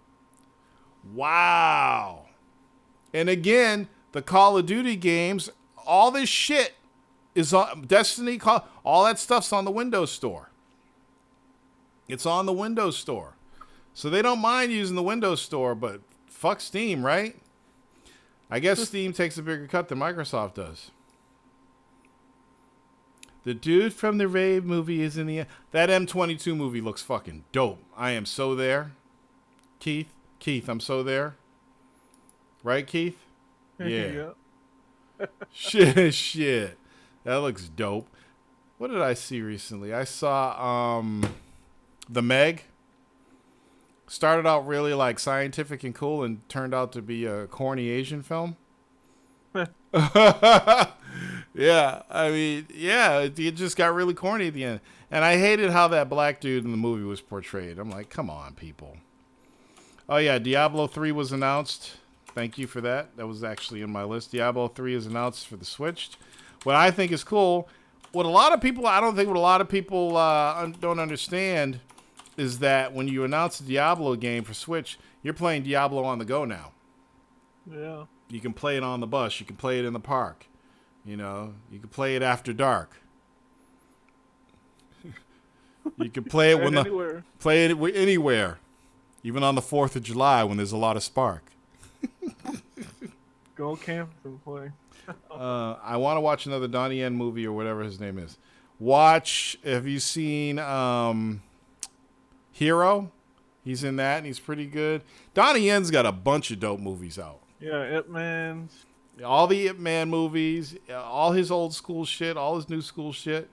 [SPEAKER 1] Wow. And again, the Call of Duty games, all this shit is on... Destiny, all that stuff's on the Windows Store. It's on the Windows Store. So they don't mind using the Windows Store, but fuck Steam, right? I guess Steam takes a bigger cut than Microsoft does. The dude from the Raid movie is in the... That M22 movie looks fucking dope. I am so there. Keith, I'm so there. Right, Keith? Yeah. Shit. That looks dope. What did I see recently? I saw The Meg. Started out really like scientific and cool and turned out to be a corny Asian film. Yeah, I mean, yeah, it just got really corny at the end. And I hated how that black dude in the movie was portrayed. I'm like, come on, people. Oh, yeah, Diablo 3 was announced. Thank you for that. That was actually in my list. Diablo 3 is announced for the Switch. What I think is cool, I don't think what a lot of people don't understand is that when you announce a Diablo game for Switch, you're playing Diablo on the go now.
[SPEAKER 2] Yeah.
[SPEAKER 1] You can play it on the bus. You can play it in the park. You know, you can play it after dark. You can play it anywhere, even on the 4th of July when there's a lot of spark.
[SPEAKER 2] Go camp and play.
[SPEAKER 1] I want to watch another Donnie Yen movie or whatever his name is. Have you seen Hero? He's in that and he's pretty good. Donnie Yen's got a bunch of dope movies out.
[SPEAKER 2] Yeah, Ip Man.
[SPEAKER 1] All the Ip Man movies, all his old school shit, all his new school shit.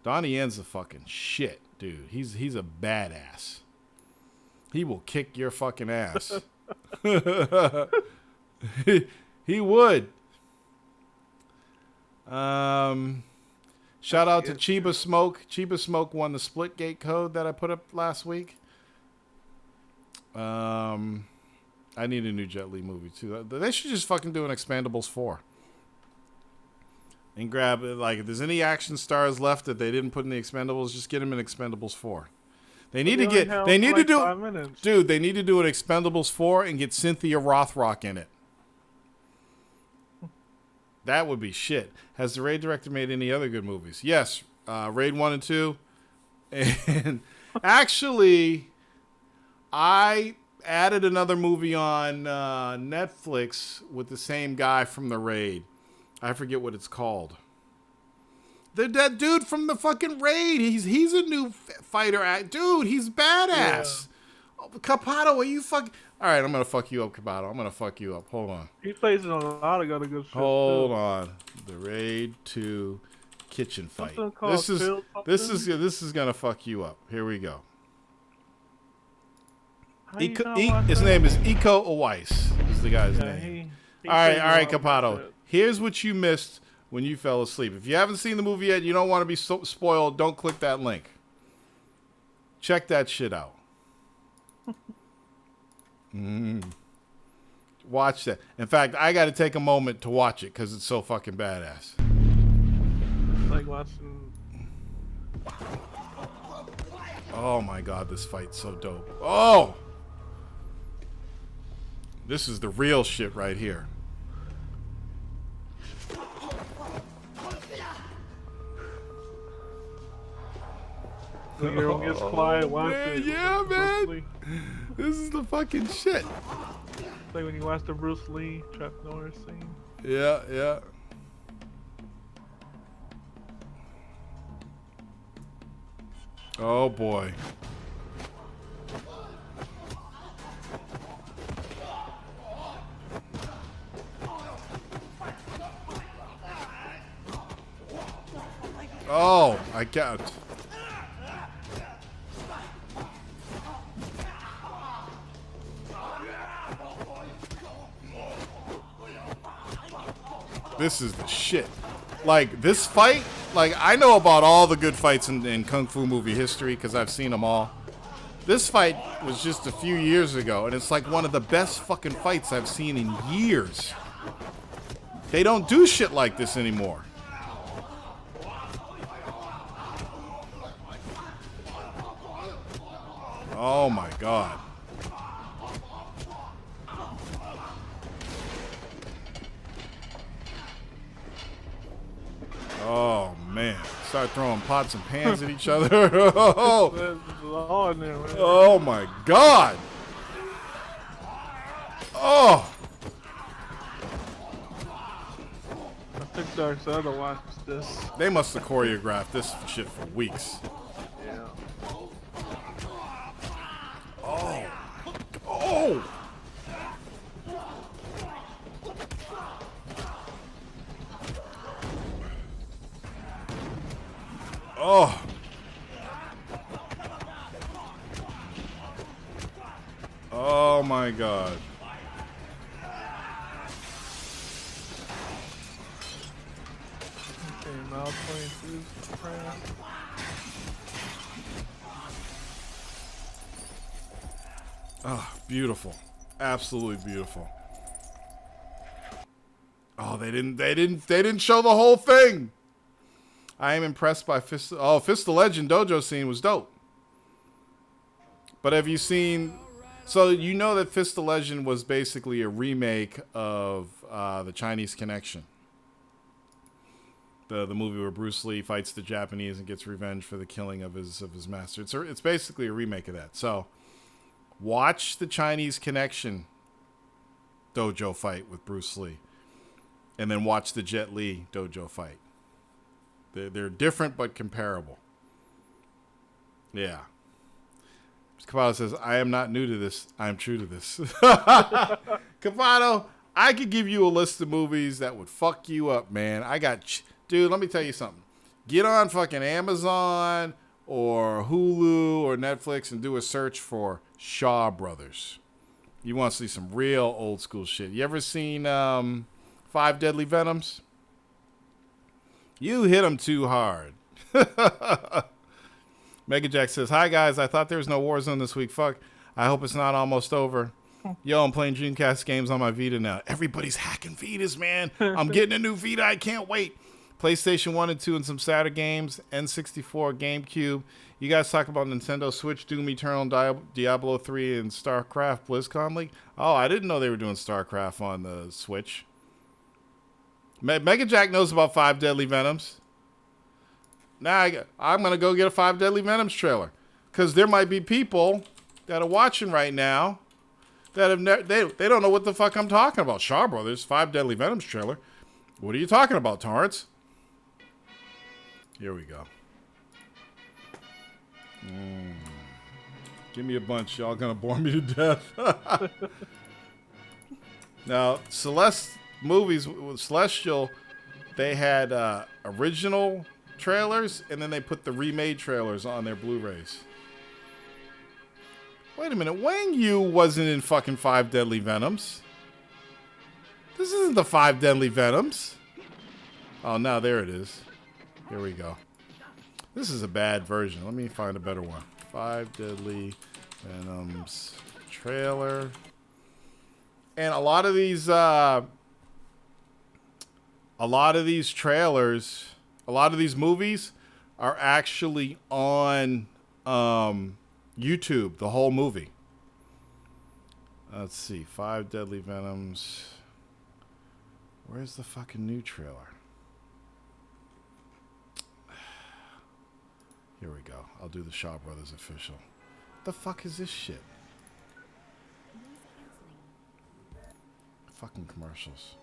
[SPEAKER 1] Donnie Yen's a fucking shit, dude. He's a badass. He will kick your fucking ass. He would. Shout out to Chiba Smoke. Chiba Smoke won the Splitgate code that I put up last week. I need a new Jet Li movie too. They should just fucking do an Expendables 4. And grab it. Like, if there's any action stars left that they didn't put in the Expendables, just get them in Expendables 4. They need to do an Expendables 4 and get Cynthia Rothrock in it. That would be shit. Has the Raid director made any other good movies? Yes. Raid 1 and 2. And actually, I added another movie on Netflix with the same guy from the Raid. I forget what it's called. That dude from the fucking Raid. He's a new fighter. Dude, he's badass. Yeah. Oh, Capato, are you fucking... All right, I'm going to fuck you up, Capato. I'm going to fuck you up. Hold on.
[SPEAKER 2] He plays in a lot of good shit.
[SPEAKER 1] Hold on. The Raid 2 kitchen fight. This is going to fuck you up. Here we go. His name is Iko Uwais. Is the guy's name. All right, Capato. Here's what you missed when you fell asleep. If you haven't seen the movie yet, you don't want to be spoiled, don't click that link. Check that shit out. Watch that. In fact, I got to take a moment to watch it because it's so fucking badass.
[SPEAKER 2] Like watching...
[SPEAKER 1] Oh my god, this fight's so dope. Oh! This is the real shit right here.
[SPEAKER 2] When everyone gets quiet, watch it.
[SPEAKER 1] Yeah, man. This is the fucking shit.
[SPEAKER 2] It's like when you watch the Bruce Lee Chuck Norris scene.
[SPEAKER 1] Yeah. Oh boy. Oh, I can't. This is the shit. Like, this fight, like, I know about all the good fights in Kung Fu movie history because I've seen them all. This fight was just a few years ago, and it's like one of the best fucking fights I've seen in years. They don't do shit like this anymore. Oh my god. Oh man. Start throwing pots and pans at each other. Oh my god. Oh.
[SPEAKER 2] I think Dark Side will watch this.
[SPEAKER 1] They must have choreographed this shit for weeks.
[SPEAKER 2] Yeah.
[SPEAKER 1] Oh. Oh. Oh. Oh my god.
[SPEAKER 2] Okay, now 22 France.
[SPEAKER 1] Oh, beautiful. Absolutely beautiful. Oh, they didn't show the whole thing. I am impressed by Fist of Legend dojo scene was dope. But have you seen? So you know that Fist of Legend was basically a remake of the Chinese Connection, the movie where Bruce Lee fights the Japanese and gets revenge for the killing of his master. It's basically a remake of that. So watch the Chinese Connection dojo fight with Bruce Lee, and then watch the Jet Li dojo fight. They're different but comparable. Yeah. Capato says, I am not new to this. I am true to this. Capato, I could give you a list of movies that would fuck you up, man. Dude, let me tell you something. Get on fucking Amazon or Hulu or Netflix and do a search for Shaw Brothers. You want to see some real old school shit. You ever seen Five Deadly Venoms? You hit them too hard. Mega Jack says, hi guys, I thought there was no Warzone this week. Fuck. I hope it's not almost over. Yo, I'm playing Dreamcast games on my Vita now. Everybody's hacking Vitas, man. I'm getting a new Vita. I can't wait. PlayStation 1 and 2 and some Saturn games. N64, GameCube. You guys talk about Nintendo Switch, Doom Eternal, Diablo 3, and StarCraft BlizzCon League. Oh, I didn't know they were doing StarCraft on the Switch. Mega Jack knows about Five Deadly Venoms. Now I'm going to go get a Five Deadly Venoms trailer. Because there might be people that are watching right now that have they don't know what the fuck I'm talking about. Shaw Brothers, Five Deadly Venoms trailer. What are you talking about, Torrance? Here we go. Give me a bunch. Y'all going to bore me to death. Now, Celestial, they had original trailers, and then they put the remade trailers on their Blu-rays. Wait a minute, Wang Yu wasn't in fucking Five Deadly Venoms. This isn't the Five Deadly Venoms. Oh, now there it is. Here we go. This is a bad version. Let me find a better one. Five Deadly Venoms trailer. And a lot of these trailers, a lot of these movies are actually on YouTube, the whole movie. Let's see. Five Deadly Venoms. Where's the fucking new trailer? Here we go. I'll do the Shaw Brothers official. What the fuck is this shit? Fucking commercials.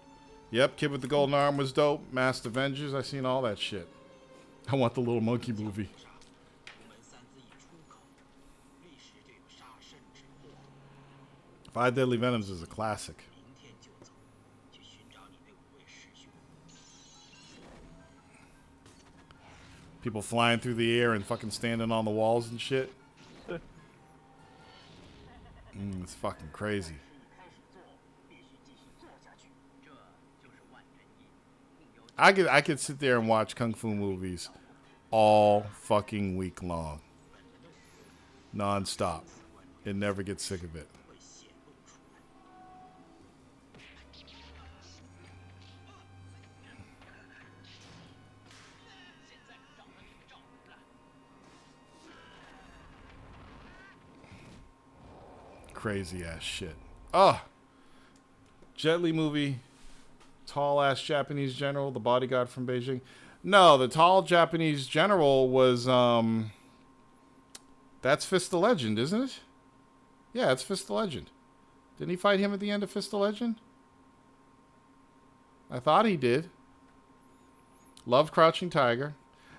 [SPEAKER 1] Yep, Kid with the Golden Arm was dope. Masked Avengers, I seen all that shit. I want the Little Monkey movie. Five Deadly Venoms is a classic. People flying through the air and fucking standing on the walls and shit. It's fucking crazy. I could sit there and watch kung fu movies all fucking week long, nonstop, and never get sick of it. Crazy ass shit. Oh, Jet Li movie. Tall ass Japanese general, the bodyguard from Beijing. No, the tall Japanese general was that's Fist of Legend, isn't it? Yeah, it's Fist of Legend. Didn't he fight him at the end of Fist of Legend? I thought he did. Loved Crouching Tiger.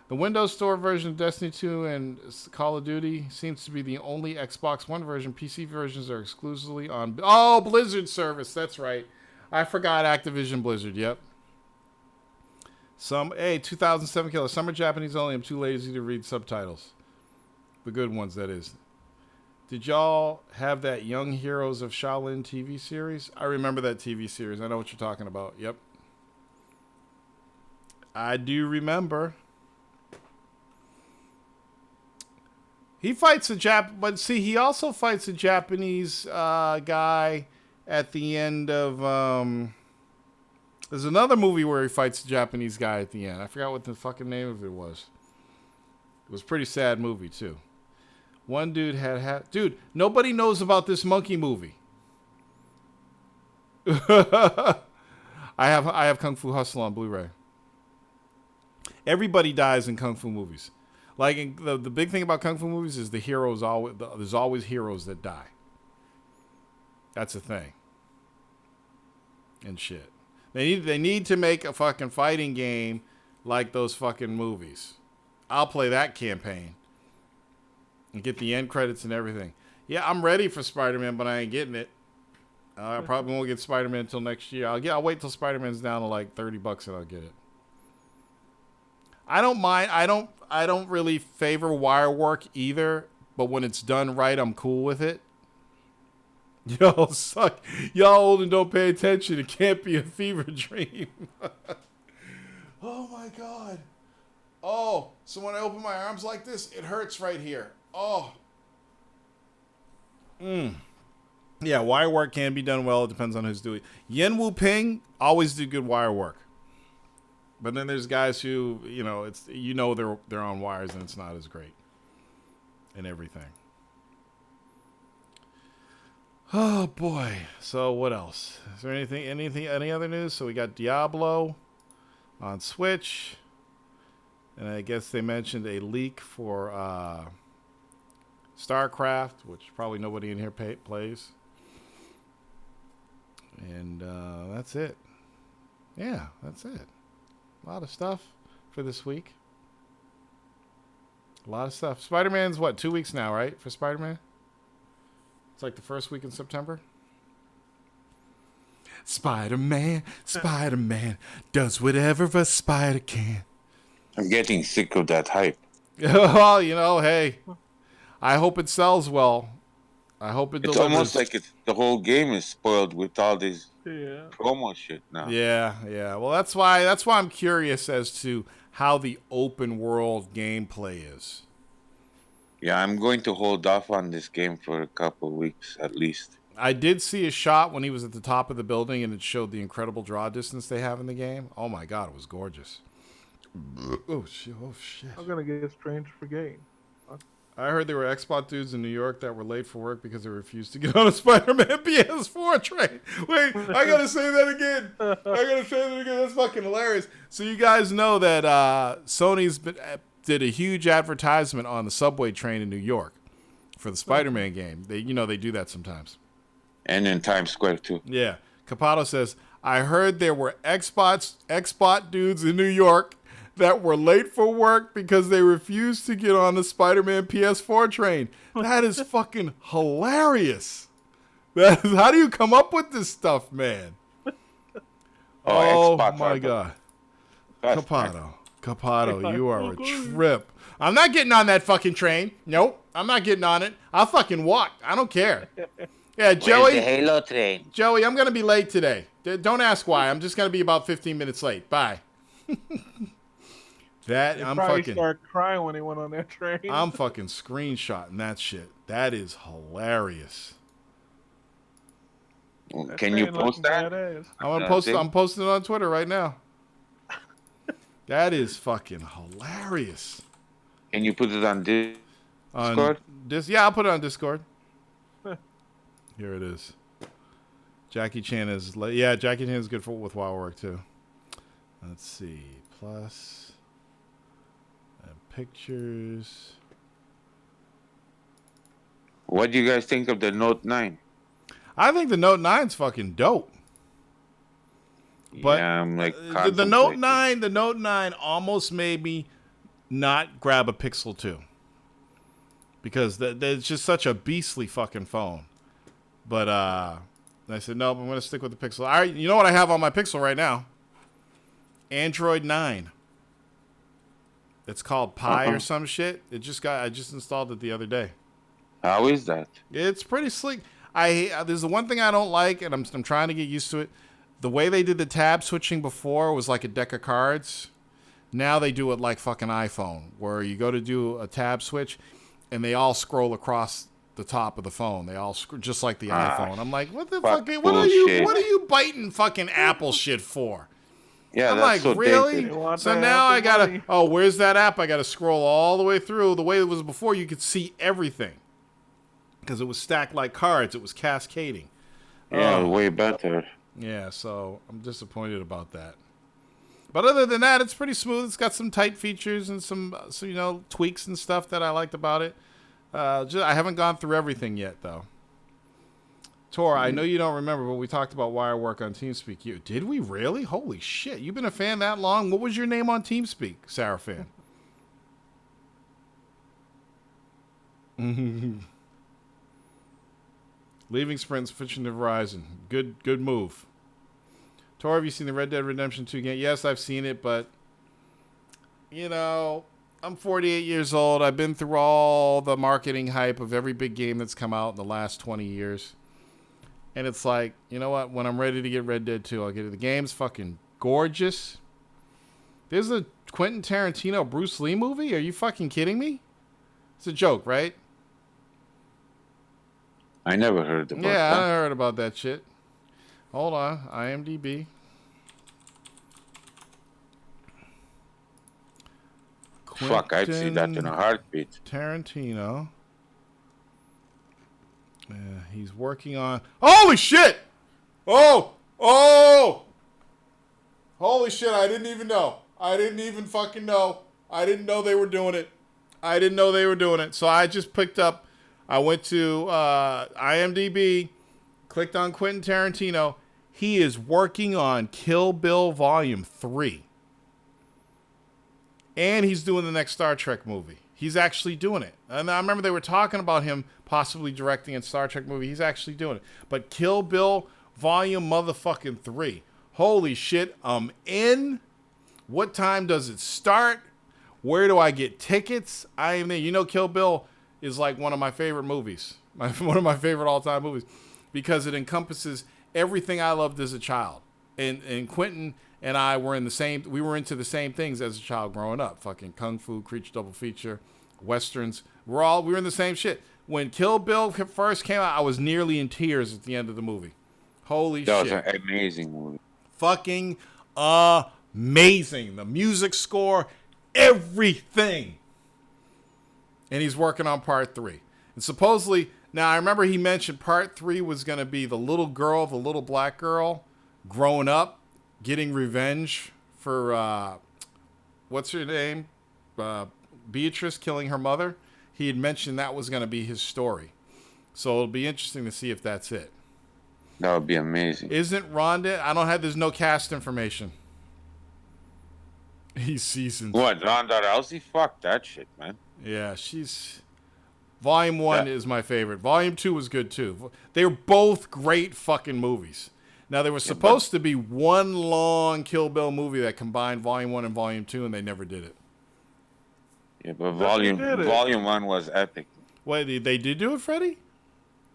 [SPEAKER 1] The Windows Store version of Destiny 2 and Call of Duty seems to be the only Xbox One version. PC versions are exclusively on... Oh, Blizzard service. That's right. I forgot Activision Blizzard. Yep. 2007 killer. Some are Japanese only. I'm too lazy to read subtitles. The good ones, that is. Did y'all have that Young Heroes of Shaolin TV series? I remember that TV series. I know what you're talking about. Yep. I do remember. He fights but see, he also fights a Japanese guy at the end of, there's another movie where he fights a Japanese guy at the end. I forgot what the fucking name of it was. It was a pretty sad movie, too. One dude dude, nobody knows about this monkey movie. I have Kung Fu Hustle on Blu-ray. Everybody dies in Kung Fu movies. Like, the big thing about Kung Fu movies is there's always heroes that die. That's a thing. And shit. They need to make a fucking fighting game like those fucking movies. I'll play that campaign. And get the end credits and everything. Yeah, I'm ready for Spider-Man, but I ain't getting it. I probably won't get Spider-Man until next year. I'll wait till Spider-Man's down to like $30 and I'll get it. I don't mind. I don't really favor wire work either, but when it's done right, I'm cool with it. Y'all suck. Y'all old and don't pay attention. It can't be a fever dream. Oh my God. Oh, so when I open my arms like this, it hurts right here. Oh. Yeah, wire work can be done well. It depends on who's doing it. Yen Wu Ping always do good wire work. But then there's guys who, they're on wires and it's not as great. And everything. Oh boy. So what else? Is there any other news? So we got Diablo on Switch. And I guess they mentioned a leak for StarCraft, which probably nobody in here plays. And that's it. Yeah, that's it. A lot of stuff for this week. A lot of stuff. Spider-Man's 2 weeks now, right? For Spider-Man? It's like the first week in September. Spider-Man does whatever a spider can.
[SPEAKER 3] I'm getting sick of that hype.
[SPEAKER 1] Well, hey, I hope it sells well. I hope it delivers.
[SPEAKER 3] It's almost like the whole game is spoiled with all this promo shit now.
[SPEAKER 1] Yeah. Well, that's why I'm curious as to how the open world gameplay is.
[SPEAKER 3] Yeah, I'm going to hold off on this game for a couple of weeks at least.
[SPEAKER 1] I did see a shot when he was at the top of the building and it showed the incredible draw distance they have in the game. Oh my God, it was gorgeous. Oh shit.
[SPEAKER 2] I'm gonna get Strange Brigade.
[SPEAKER 1] I heard there were Xbox dudes in New York that were late for work because they refused to get on a Spider-Man PS4 train. Wait, I gotta say that again. That's fucking hilarious. So you guys know that Sony's did a huge advertisement on the subway train in New York for the Spider-Man game. They do that sometimes.
[SPEAKER 3] And in Times Square too.
[SPEAKER 1] Yeah. Capato says, I heard there were Xbox dudes in New York that were late for work because they refused to get on the Spider-Man PS4 train. That is fucking hilarious. How do you come up with this stuff, man? Oh my God. Capato, you are a trip. I'm not getting on that fucking train. Nope, I'm not getting on it. I'll fucking walk. I don't care. Yeah, Joey.
[SPEAKER 3] Where's the Halo train?
[SPEAKER 1] Joey, I'm going to be late today. Don't ask why. I'm just going to be about 15 minutes late. Bye. That
[SPEAKER 2] They
[SPEAKER 1] I'm
[SPEAKER 2] probably
[SPEAKER 1] fucking
[SPEAKER 2] start crying when they went on that train.
[SPEAKER 1] I'm fucking screenshotting that shit. That is hilarious.
[SPEAKER 2] That
[SPEAKER 3] Can you
[SPEAKER 2] train
[SPEAKER 3] post
[SPEAKER 2] looking
[SPEAKER 3] that?
[SPEAKER 2] badass.
[SPEAKER 1] I'm posting it on Twitter right now. That is fucking hilarious.
[SPEAKER 3] Can you put it on
[SPEAKER 1] On
[SPEAKER 3] Discord?
[SPEAKER 1] this, yeah, I'll put it on Discord. Here it is. Jackie Chan is, yeah, Jackie Chan is good with wire work too. Let's see, plus pictures.
[SPEAKER 3] What do you guys think of the Note 9?
[SPEAKER 1] I think the Note 9's fucking dope. But
[SPEAKER 3] Yeah, I'm like
[SPEAKER 1] the Note
[SPEAKER 3] contemplating.
[SPEAKER 1] 9, the Note 9 almost made me not grab a Pixel 2 because it's just such a beastly fucking phone. But I said nope, I'm gonna stick with the Pixel. All right, you know what I have on my Pixel right now? Android 9. It's called Pi or some shit. I just installed it the other day.
[SPEAKER 3] How is that?
[SPEAKER 1] It's pretty sleek. There's the one thing I don't like, and I'm trying to get used to it. The way they did the tab switching before was like a deck of cards. Now they do it like fucking iPhone, where you go to do a tab switch, and they all scroll across the top of the phone. They all just like the iPhone. I'm like, what the fuck? What are you biting fucking Apple shit for?
[SPEAKER 3] Yeah,
[SPEAKER 1] I'm
[SPEAKER 3] that's
[SPEAKER 1] like,
[SPEAKER 3] so
[SPEAKER 1] really?
[SPEAKER 3] dated.
[SPEAKER 1] So now I gotta. Oh, where's that app? I gotta scroll all the way through. The way it was before, you could see everything because it was stacked like cards. It was cascading.
[SPEAKER 3] Yeah, way better.
[SPEAKER 1] Yeah, so I'm disappointed about that. But other than that, it's pretty smooth. It's got some tight features and some tweaks and stuff that I liked about it. I haven't gone through everything yet, though. Tor, I know you don't remember, but we talked about wire work on TeamSpeak. Did we really? Holy shit! You've been a fan that long. What was your name on TeamSpeak, Sarah fan? Leaving Sprint, switching to Verizon. Good move. Tor, have you seen the Red Dead Redemption 2 game? Yes, I've seen it, but I'm 48 years old. I've been through all the marketing hype of every big game that's come out in the last 20 years. And it's like, you know what? When I'm ready to get Red Dead 2, I'll get it. The game's fucking gorgeous. There's a Quentin Tarantino Bruce Lee movie? Are you fucking kidding me? It's a joke, right?
[SPEAKER 3] I never heard about that.
[SPEAKER 1] Yeah, I heard about that shit. Hold on. IMDb.
[SPEAKER 3] Fuck, I'd see that in a heartbeat.
[SPEAKER 1] Tarantino. He's working on... Holy shit! Oh! Holy shit, I didn't even know. I didn't even fucking know. I didn't know they were doing it. So I just picked up... I went to IMDb, clicked on Quentin Tarantino. He is working on Kill Bill Volume 3. And he's doing the next Star Trek movie. He's actually doing it. And I remember they were talking about him possibly directing a Star Trek movie. He's actually doing it. But Kill Bill Volume motherfucking 3. Holy shit, I'm in. What time does it start? Where do I get tickets? I am there. Kill Bill is like one of my favorite movies. One of my favorite all-time movies. Because it encompasses everything I loved as a child. And Quentin and I were we were into the same things as a child growing up. Fucking Kung Fu, Creature Double Feature, Westerns. We were in the same shit. When Kill Bill first came out, I was nearly in tears at the end of the movie. Holy shit.
[SPEAKER 3] That was an amazing movie.
[SPEAKER 1] Fucking amazing. The music score, everything. And he's working on part 3. And supposedly, now I remember he mentioned part 3 was going to be the little girl, the little black girl, growing up, getting revenge for, what's her name? Beatrice killing her mother. He had mentioned that was going to be his story. So it'll be interesting to see if that's it.
[SPEAKER 3] That would be amazing.
[SPEAKER 1] Isn't Rhonda? There's no cast information. He's seasoned.
[SPEAKER 3] What, Ronda Rousey? Fuck that shit, man.
[SPEAKER 1] Yeah, Volume 1 is my favorite. Volume 2 was good too. They were both great fucking movies. Now, there was supposed to be one long Kill Bill movie that combined Volume 1 and Volume 2, and they never did it.
[SPEAKER 3] Yeah, but Volume 1 was epic.
[SPEAKER 1] Wait, they did do it, Freddie?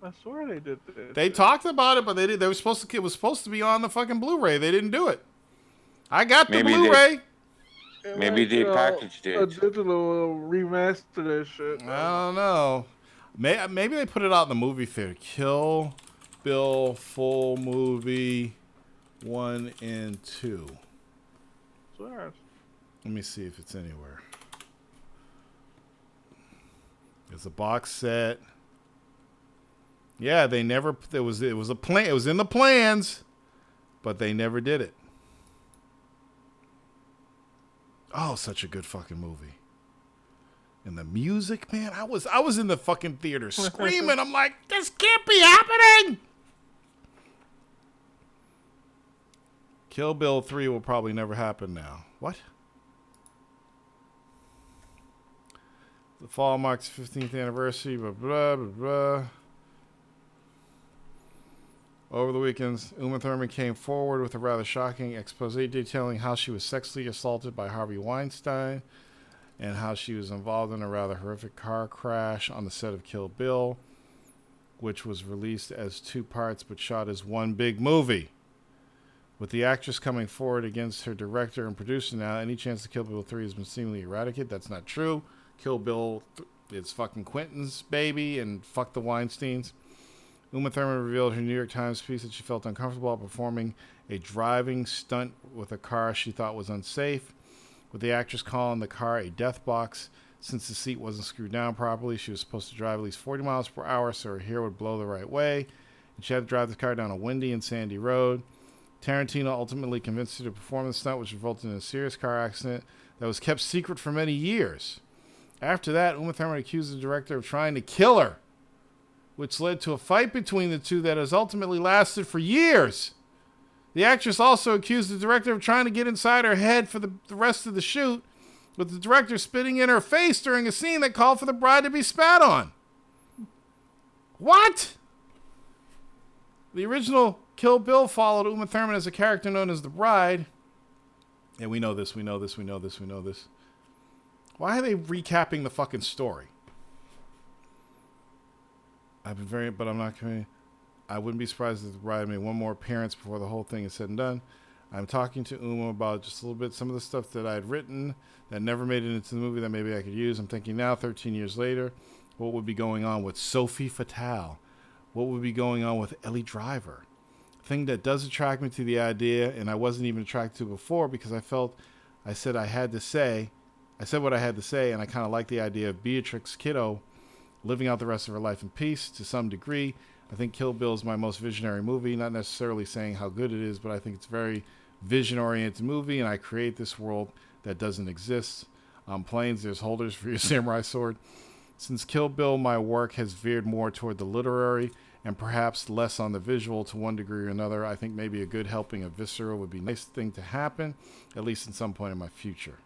[SPEAKER 2] I swear they did this.
[SPEAKER 1] They talked about it, but they were supposed to. It was supposed to be on the fucking Blu-ray. They didn't do it. I got the Blu-ray.
[SPEAKER 3] Maybe they packaged
[SPEAKER 2] A
[SPEAKER 3] it.
[SPEAKER 2] digital remaster that shit.
[SPEAKER 1] I don't know. Maybe they put it out in the movie theater. Kill Bill full movie 1 and 2.
[SPEAKER 2] Swear.
[SPEAKER 1] Let me see if it's anywhere. It's a box set. Yeah, they never. It was a plan. It was in the plans, but they never did it. Oh, such a good fucking movie. And the music, man, I was in the fucking theater screaming. I'm like, this can't be happening. Kill Bill 3 will probably never happen now. What? The fall marks 15th anniversary, blah, blah, blah, blah. Over the weekends, Uma Thurman came forward with a rather shocking expose detailing how she was sexually assaulted by Harvey Weinstein and how she was involved in a rather horrific car crash on the set of Kill Bill, which was released as 2 parts but shot as one big movie. With the actress coming forward against her director and producer now, any chance that Kill Bill 3 has been seemingly eradicated? That's not true. Kill Bill, it's fucking Quentin's baby, and fuck the Weinsteins. Uma Thurman revealed in her New York Times piece that she felt uncomfortable performing a driving stunt with a car she thought was unsafe, with the actress calling the car a death box since the seat wasn't screwed down properly. She was supposed to drive at least 40 miles per hour so her hair would blow the right way, and she had to drive the car down a windy and sandy road. Tarantino ultimately convinced her to perform the stunt, which resulted in a serious car accident that was kept secret for many years. After that, Uma Thurman accused the director of trying to kill her, which led to a fight between the two that has ultimately lasted for years. The actress also accused the director of trying to get inside her head for the rest of the shoot, with the director spitting in her face during a scene that called for the bride to be spat on. What? The original Kill Bill followed Uma Thurman as a character known as the Bride. And we know this. Why are they recapping the fucking story? But I'm not coming. I wouldn't be surprised if the Bride made one more appearance before the whole thing is said and done. I'm talking to Uma about just a little bit, some of the stuff that I had written that never made it into the movie that maybe I could use. I'm thinking now, 13 years later, what would be going on with Sophie Fatale? What would be going on with Ellie Driver? Thing that does attract me to the idea, and I wasn't even attracted to before because I said what I had to say, and I kind of like the idea of Beatrix Kiddo living out the rest of her life in peace to some degree. I think Kill Bill is my most visionary movie, not necessarily saying how good it is, but I think it's a very vision-oriented movie, and I create this world that doesn't exist. On planes, there's holders for your samurai sword. Since Kill Bill, my work has veered more toward the literary and perhaps less on the visual to one degree or another. I think maybe a good helping of Viscera would be a nice thing to happen, at least at some point in my future.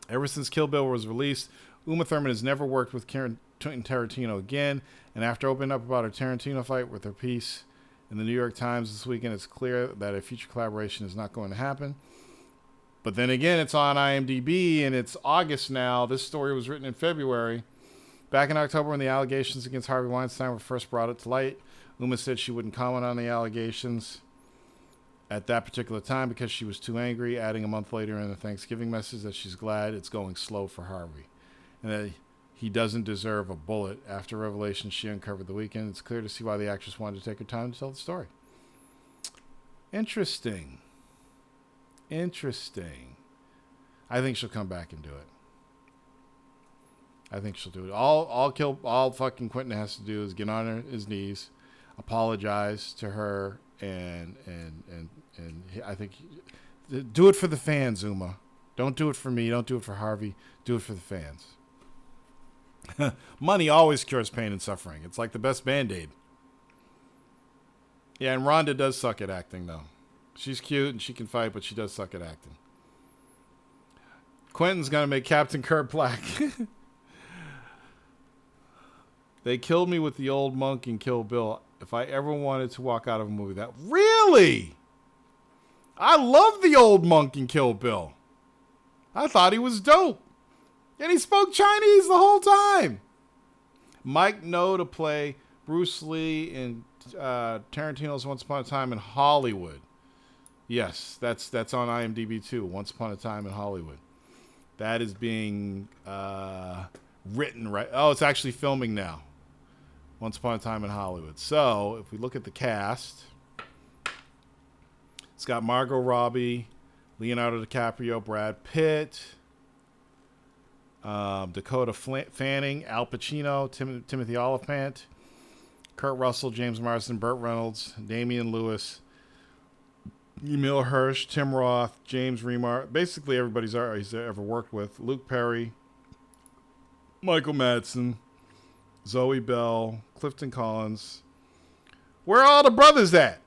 [SPEAKER 1] Ever since Kill Bill was released, Uma Thurman has never worked with Tarantino again, and after opening up about her Tarantino fight with her piece in the New York Times this weekend, it's clear that a future collaboration is not going to happen. But then again, it's on IMDb, and it's August now. This story was written in February. Back in October, when the allegations against Harvey Weinstein were first brought to light, Uma said she wouldn't comment on the allegations at that particular time because she was too angry, adding a month later in a Thanksgiving message that she's glad it's going slow for Harvey and that he doesn't deserve a bullet. After revelations she uncovered the weekend, it's clear to see why the actress wanted to take her time to tell the story. Interesting. I think she'll come back and do it. I think she'll do it. All fucking Quentin has to do is get on his knees, apologize to her, and I think do it for the fans, Uma. Don't do it for me. Don't do it for Harvey. Do it for the fans. Money always cures pain and suffering. It's like the best Band-Aid. Yeah, and Rhonda does suck at acting, though. She's cute and she can fight, but she does suck at acting. Quentin's going to make Captain Kirk black. They killed me with the old monk in Kill Bill. If I ever wanted to walk out of a movie, that... Really? I love the old monk in Kill Bill. I thought he was dope. And he spoke Chinese the whole time. Mike No to play Bruce Lee in Tarantino's Once Upon a Time in Hollywood. Yes, that's on IMDb too. Once Upon a Time in Hollywood. That is being written right. Oh, it's actually filming now. Once Upon a Time in Hollywood. So if we look at the cast, it's got Margot Robbie, Leonardo DiCaprio, Brad Pitt, Dakota Fanning, Al Pacino, Timothy Olyphant, Kurt Russell, James Marsden, Burt Reynolds, Damian Lewis, Emil Hirsch, Tim Roth, James Remar. Basically, everybody's he's ever worked with. Luke Perry, Michael Madsen, Zoe Bell, Clifton Collins. Where are all the brothers at?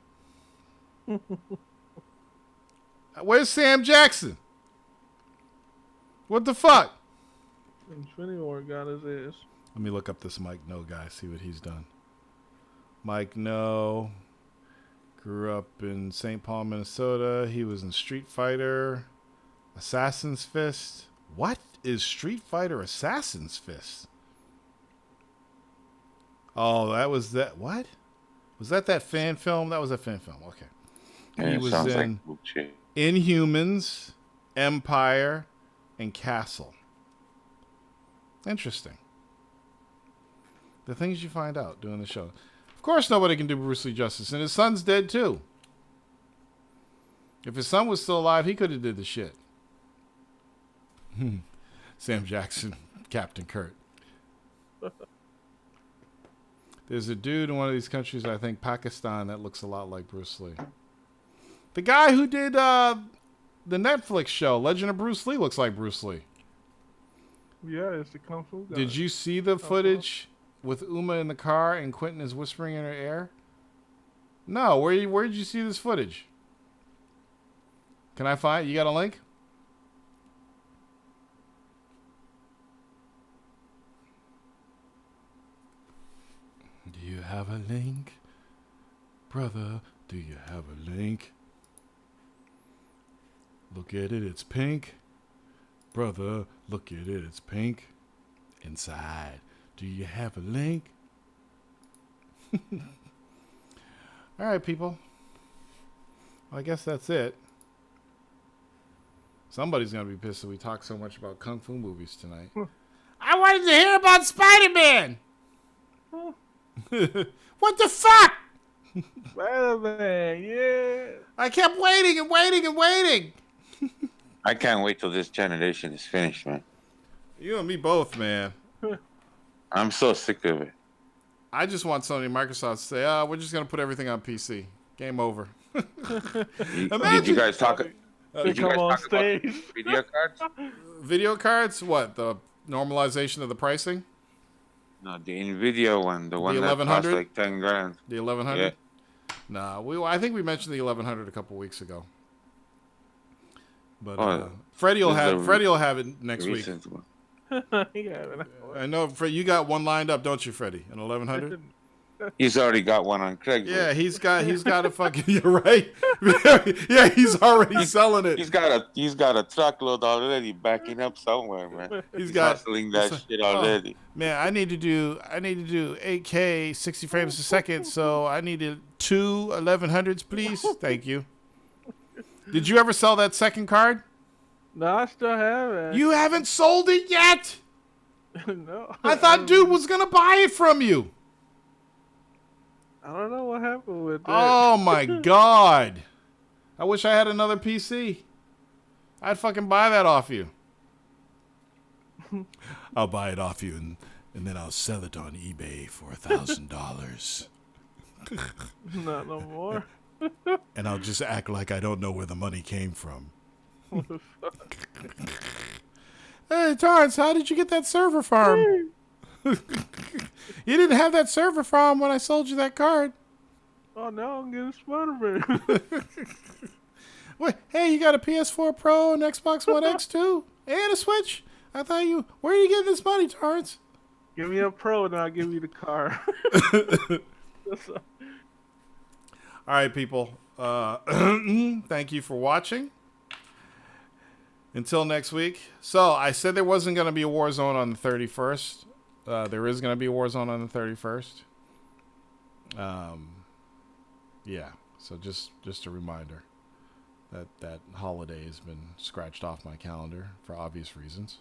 [SPEAKER 1] Where's Sam Jackson? What the fuck?
[SPEAKER 2] Infinity War got his ass.
[SPEAKER 1] Let me look up this Mike No guy, see what he's done. Mike No grew up in St. Paul, Minnesota. He was in Street Fighter, Assassin's Fist. What is Street Fighter Assassin's Fist? Oh, that was that. What? Was that fan film? That was a fan film. Okay.
[SPEAKER 3] Yeah,
[SPEAKER 1] He was
[SPEAKER 3] sounds
[SPEAKER 1] in
[SPEAKER 3] like bullshit.
[SPEAKER 1] Inhumans, Empire, and Castle. Interesting. The things you find out doing the show. Of course, nobody can do Bruce Lee justice, and his son's dead too. If his son was still alive, he could have did the shit. Sam Jackson, Captain Kurt. There's a dude in one of these countries, I think Pakistan, that looks a lot like Bruce Lee. The guy who did the Netflix show, Legend of Bruce Lee, looks like Bruce Lee.
[SPEAKER 2] Yeah, it's the Kung Fu guy.
[SPEAKER 1] Did you see the footage with Uma in the car and Quentin is whispering in her ear? No, where did you see this footage? Can I find? You got a link? Do you have a link? Brother, do you have a link? Look at it, it's pink. Brother, look at it, it's pink. Inside, do you have a link? All right, people. Well, I guess that's it. Somebody's going to be pissed that we talk so much about Kung Fu movies tonight. I wanted to hear about Spider-Man! What the fuck?
[SPEAKER 2] Spider-Man, yeah.
[SPEAKER 1] I kept waiting and waiting and waiting.
[SPEAKER 3] I can't wait till this generation is finished, man.
[SPEAKER 1] You and me both, man.
[SPEAKER 3] I'm so sick of it.
[SPEAKER 1] I just want Sony and Microsoft to say, we're just going to put everything on PC. Game over.
[SPEAKER 3] Did you guys talk? Did you
[SPEAKER 2] Come
[SPEAKER 3] guys
[SPEAKER 2] on
[SPEAKER 3] talk about
[SPEAKER 2] stage.
[SPEAKER 3] video cards?
[SPEAKER 1] Video cards? What? The normalization of the pricing?
[SPEAKER 3] No, the Nvidia one, the one that cost
[SPEAKER 1] 1100?
[SPEAKER 3] like 10 grand.
[SPEAKER 1] The 1100?
[SPEAKER 3] Yeah.
[SPEAKER 1] Nah, I think we mentioned the 1100 a couple weeks ago. But
[SPEAKER 3] Freddie
[SPEAKER 1] will have it next week.
[SPEAKER 3] One.
[SPEAKER 2] Yeah,
[SPEAKER 1] I know, you got one lined up, don't you, Freddie? An 1100?
[SPEAKER 3] He's already got one on Craigslist.
[SPEAKER 1] Yeah, he's got a fucking. You're right. Yeah, he's already selling it.
[SPEAKER 3] He's got a truckload already backing up somewhere, man. He's hustling that shit already.
[SPEAKER 1] Man, I need to do 8K 60 frames a second, so I needed 2 1100s, please. Thank you. Did you ever sell that second card?
[SPEAKER 2] No, I still have it.
[SPEAKER 1] You haven't sold it yet.
[SPEAKER 2] No.
[SPEAKER 1] I thought dude was gonna buy it from you.
[SPEAKER 2] I don't know what happened with that.
[SPEAKER 1] Oh my god. I wish I had another PC. I'd fucking buy that off you. I'll buy it off you and then I'll sell it on eBay for $1,000.
[SPEAKER 2] Not no more.
[SPEAKER 1] And I'll just act like I don't know where the money came from.
[SPEAKER 2] What the fuck?
[SPEAKER 1] Hey, Torrance, how did you get that server farm? You didn't have that server farm when I sold you that card.
[SPEAKER 2] Oh, now I'm getting Spider-Man.
[SPEAKER 1] Wait, hey, you got a PS4 Pro and Xbox One X too? And a Switch? I thought where are you getting this money, Torrance?
[SPEAKER 2] Give me a Pro and I'll give you the car.
[SPEAKER 1] All right, people. Thank you for watching. Until next week. So, I said there wasn't going to be a Warzone on the 31st. There is going to be a Warzone on the 31st. Yeah. So, just a reminder. that holiday has been scratched off my calendar for obvious reasons.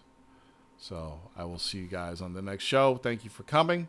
[SPEAKER 1] So I will see you guys on the next show. Thank you for coming.